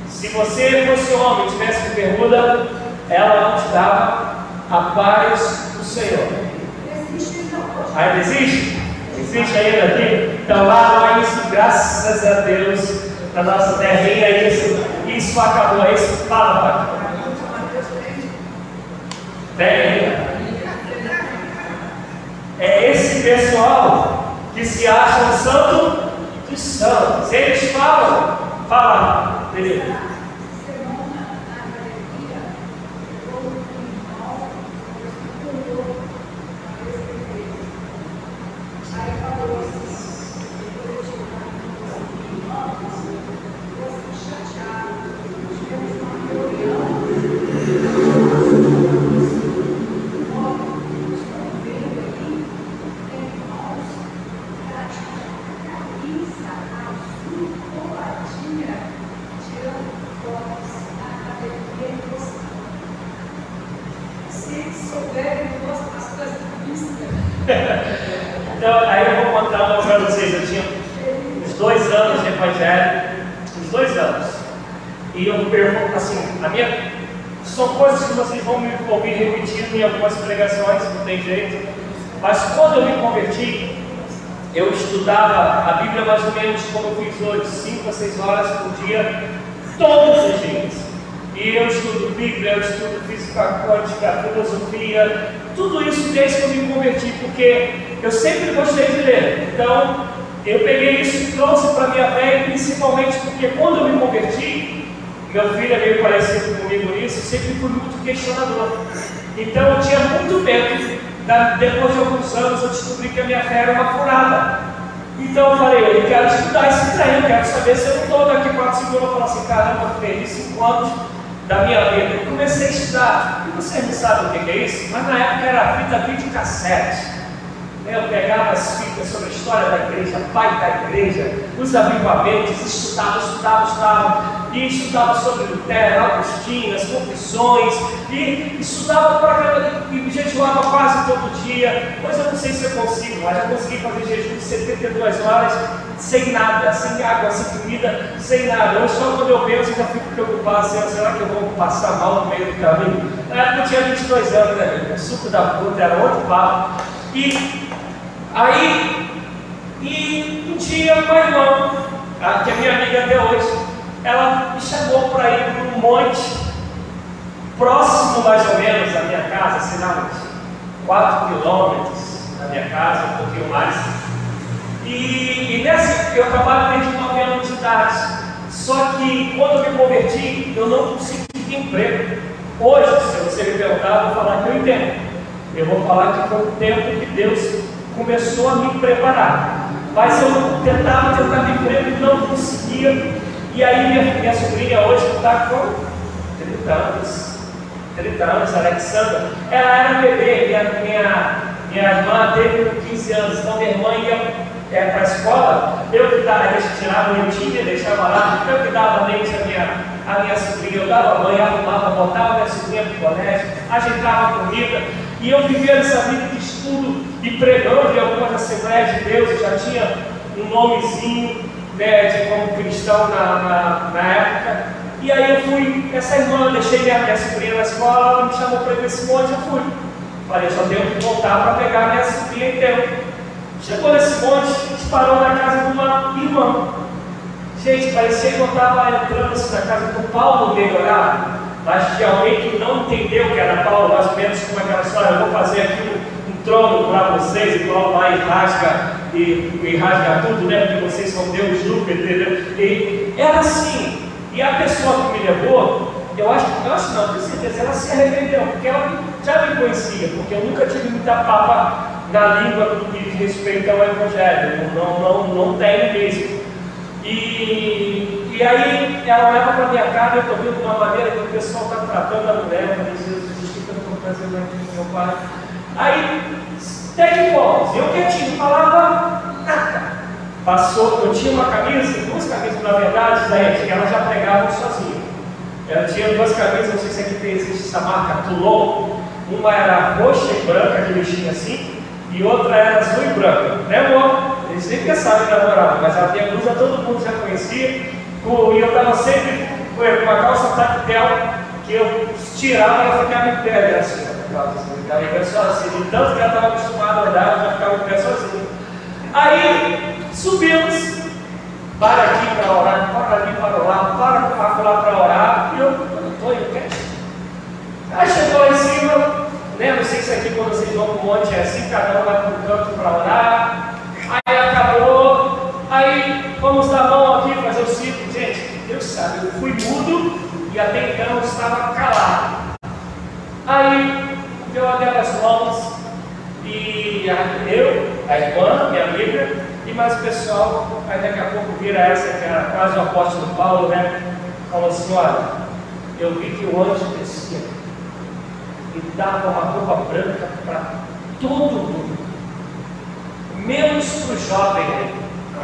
Se você fosse homem e tivesse de bermuda, ela não te dava a paz do Senhor. Ainda existe? Existe ainda aqui? Então lá não é isso, graças a Deus, na nossa terrinha, isso acabou. É isso? Fala, pai. Tem ainda? É esse pessoal que se acha o santo dos santos. Eles falam, fala, beleza. Então, aí eu vou contar uma para vocês. Eu tinha uns 2 anos de evangelho, uns 2 anos. E eu pergunto assim, são coisas que vocês vão me ouvir repetindo em algumas pregações, não tem jeito. Mas quando eu me converti, eu estudava a Bíblia mais ou menos como eu fiz hoje, 5 a 6 horas por dia, todos os dias. E eu estudo Bíblia, eu estudo física quântica, filosofia, tudo isso desde que eu me converti, porque eu sempre gostei de ler. Então, eu peguei isso e trouxe para a minha fé, principalmente porque quando eu me converti, meu filho é meio parecido comigo nisso, eu sempre fui muito questionador. Então, eu tinha muito medo, depois de alguns anos, eu descobri que a minha fé era uma furada. Então eu falei, eu quero estudar esse trem, eu quero saber se eu não estou daqui 4, 5 anos. Eu falo assim, caramba, eu perdi 5 anos da minha vida. Eu comecei a estudar, e vocês não sabem o que é isso, mas na época era fita videocassete. Eu pegava as fitas sobre a história da igreja, pai da igreja, os avivamentos, estudava, e estudava sobre Lutero, Agostinho, as confissões, e estudava para caramba, e jejuava quase todo dia. Pois eu não sei se eu consigo, mas já consegui fazer jejum de 72 horas sem nada, sem água, sem comida, sem nada. Eu só quando eu penso, eu já fico preocupado, será que eu vou passar mal no meio do caminho? Na época eu tinha 22 anos, né? O suco da fruta era outro papo. E um dia uma irmã, que é minha amiga até hoje, ela me chamou para ir para um monte próximo mais ou menos da minha casa, sei lá, uns 4 quilômetros da minha casa, um pouquinho mais. E nessa, eu acabava de 9 anos de idade. Só que quando eu me converti, eu não consegui emprego. Hoje, se você me perguntar, eu vou falar que eu entendo. Eu vou falar que foi um tempo que Deus começou a me preparar, mas eu tentava me emprego e não conseguia. E aí minha sobrinha hoje está com 30 anos, Alexandra, ela era bebê, minha irmã teve 15 anos, então minha irmã ia para a escola, eu que tirava o leitinho, deixava lá, eu que dava leite a minha sobrinha, eu dava banho, arrumava, botava minha sobrinha para o colégio, ajeitava a comida. E eu vivia essa vida de estudo e pregando em algumas Assembleias de Deus. Eu já tinha um nomezinho, né, de como cristão na época. E aí eu fui, essa irmã, deixei minha sobrinha na escola, ela me chamou para ir nesse monte, eu fui. Falei, só tenho que voltar para pegar minha sobrinha em tempo. Chegou nesse monte, a gente parou na casa de uma irmã. Gente, parecia que eu estava entrando assim, na casa do Paulo melhorado. Mas de alguém que não entendeu que era Paulo, mais ou menos como aquela história, eu vou fazer aqui um trono para vocês, e Paulo lá e rasga tudo, né? Porque vocês são Deus Júpiter, entendeu? E era assim. E a pessoa que me levou, eu acho não, tenho certeza, ela se arrependeu, porque ela já me conhecia, porque eu nunca tive muita papa na língua do que diz respeito ao Evangelho, não tenho mesmo. E aí ela leva para minha casa, eu estou vendo de uma maneira que o pessoal está tratando a mulher. Eu falei, Jesus, o que eu estou fazendo aqui, meu pai? Aí, 10 pontos, eu quietinho, não falava nada. Passou, eu tinha uma camisa, 2 camisas na verdade, que elas já pregavam sozinha. Ela tinha 2 camisas, não sei se aqui existe essa marca, Toulon. Uma era roxa e branca, que vestia assim, e outra era azul e branca. Né, amor? Eles nem pensavam em namorar, mas a minha blusa todo mundo já conhecia. E eu estava sempre com uma calça tactel que eu tirava e ela ficava em pé, assim, ficava em pé sozinha. De tanto que ela estava acostumada a andar, ela já ficava em pé sozinha. Aí subimos, para aqui para orar, para ali para orar, para lá para orar, e eu estou quietinho. Aí chegou lá em cima, né? Não sei se aqui quando vocês vão para o monte é assim, cada um vai para um canto para orar. Aí acabou, aí vamos dar a mão aqui, fazer o ciclo. Gente, Deus sabe, eu fui mudo e até então eu estava calado. Aí deu aquelas mãos e eu, a irmã, minha amiga, e mais o pessoal. Aí daqui a pouco vira essa que era quase o apóstolo Paulo, né? Falou assim, olha, eu vi que o anjo descia e dava uma roupa branca para todo mundo, menos para o jovem, né?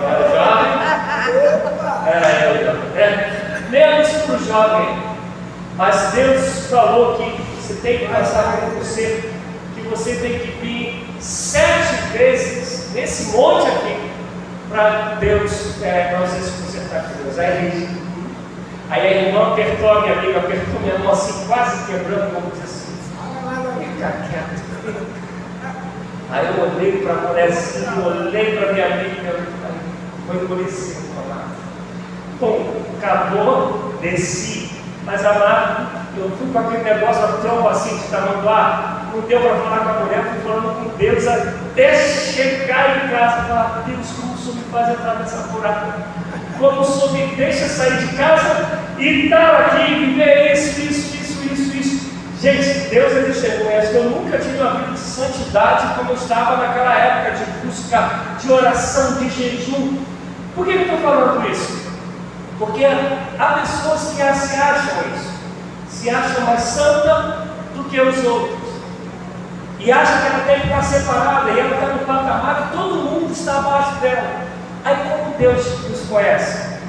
Era jovem? Era eu também. Menos para o jovem. Mas Deus falou que você tem que passar por você, que você tem que vir 7 vezes nesse monte aqui para Deus, para você se consertar com Deus. Aí a irmã apertou a minha amiga, apertou minha mão assim, quase quebrando, vamos dizer assim, fica quieto. Aí eu olhei para a mulherzinha, olhei para a minha amiga, foi por isso que eu falar. Bom, acabou, desci, mas amado, eu fui com aquele negócio, a tromba assim de tamanduá, não deu para falar com a mulher, fui falando com Deus até chegar em casa, falar, Deus, como o Senhor me faz entrar nessa furada? Como o Senhor me deixa sair de casa e estar aqui, viver isso. Gente, Deus é testemunha, que eu nunca tive uma vida de santidade como eu estava naquela época, de busca, de oração, de jejum. Por que eu estou falando isso? Porque há pessoas que se acham isso, se acham mais santa do que os outros, e acham que ela tem que estar separada, e ela está no patamar e todo mundo está abaixo dela. Aí como Deus nos conhece?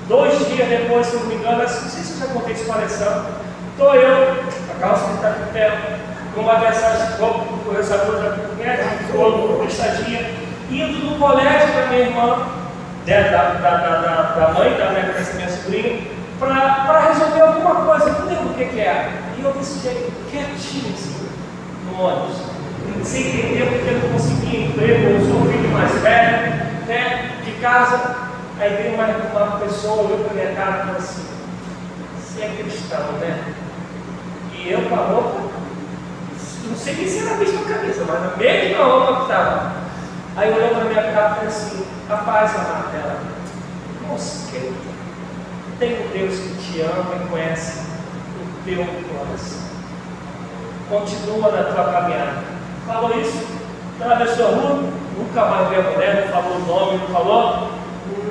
2 dias depois, se eu não me engano, não sei se eu já contei essa palestra, estou eu, a calça que está de pé, com uma dessas conversadoras da prestadinha, indo no colégio da minha irmã, da mãe dessa minha sobrinha, para resolver alguma coisa. Eu não lembro o que era. E eu desse jeito, quietinho assim, no ônibus, sem entender porque eu não conseguia emprego. Eu sou o filho mais velho, né, de casa. Aí veio uma pessoa, olhou para minha cara e falou assim: você é cristão, né? E eu com a roupa, não sei nem se era a mesma camisa, mas a mesma roupa que estava. Aí olhou para minha cara e falou assim: rapaz, amada, ela, moça querida, tem um Deus que te ama e conhece o teu coração. Continua na tua caminhada. Falou isso, atravessou a rua, nunca mais viu a mulher, não falou o nome, não falou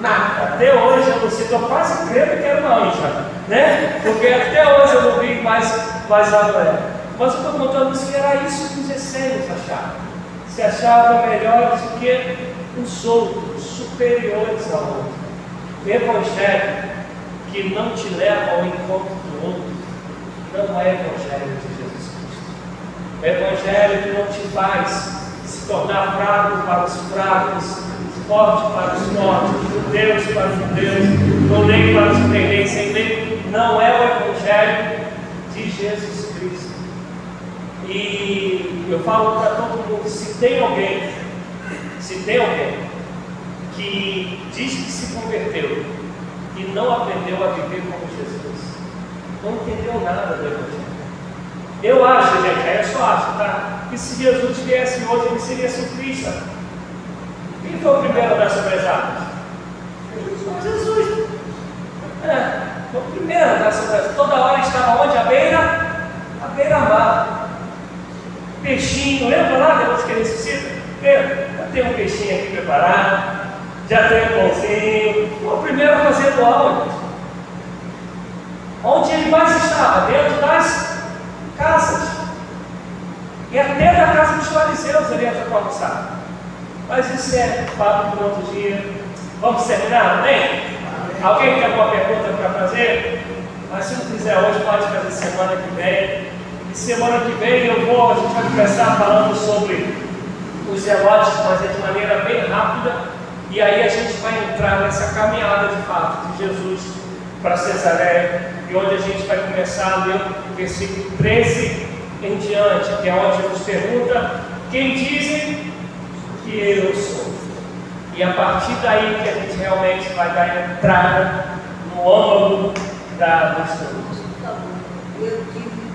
nada. Até hoje eu não sei, estou quase crendo que era uma anja, né? Porque até hoje eu não vi mais a mulher. Mas eu estou contando isso, que era isso que os essênios achavam. Se achavam melhores do que os outros, superiores ao outro. O evangelho que não te leva ao encontro do outro não é evangelho de Jesus Cristo. O evangelho que não te faz se tornar fraco para os fracos, forte para os fortes, judeus para os judeus, não lei para os que têm lei, sem lei, não é o evangelho de Jesus Cristo. E eu falo para todo mundo: se tem alguém que diz que se converteu e não aprendeu a viver como Jesus, não entendeu nada do evangelho. Eu acho, gente, aí eu só acho, tá? Que se Jesus viesse hoje, ele seria surfista. Quem foi o primeiro a dar sobresadas? Jesus. Foi o primeiro a dar sobresadas. Toda hora estava onde? À beira-mar. Peixinho, lembra lá depois que ele ressuscita? Já tem um peixinho aqui preparado, já tem um pãozinho. Foi o primeiro a fazer do áudio. Onde ele mais estava? Dentro das casas. E até da casa dos fariseus ele entra para almoçar. Mas isso é papo para outro dia. Vamos terminar, amém? Alguém tem alguma pergunta para fazer? Mas se não fizer hoje, pode fazer semana que vem. E semana que vem a gente vai começar falando sobre os zelotes, mas de maneira bem rápida. E aí a gente vai entrar nessa caminhada de fato de Jesus para Cesareia. E onde a gente vai começar a ler o versículo 13 em diante, que é onde Jesus pergunta: quem dizem que eu sou? E a partir daí que a gente realmente vai dar entrada no âmago da história. Eu digo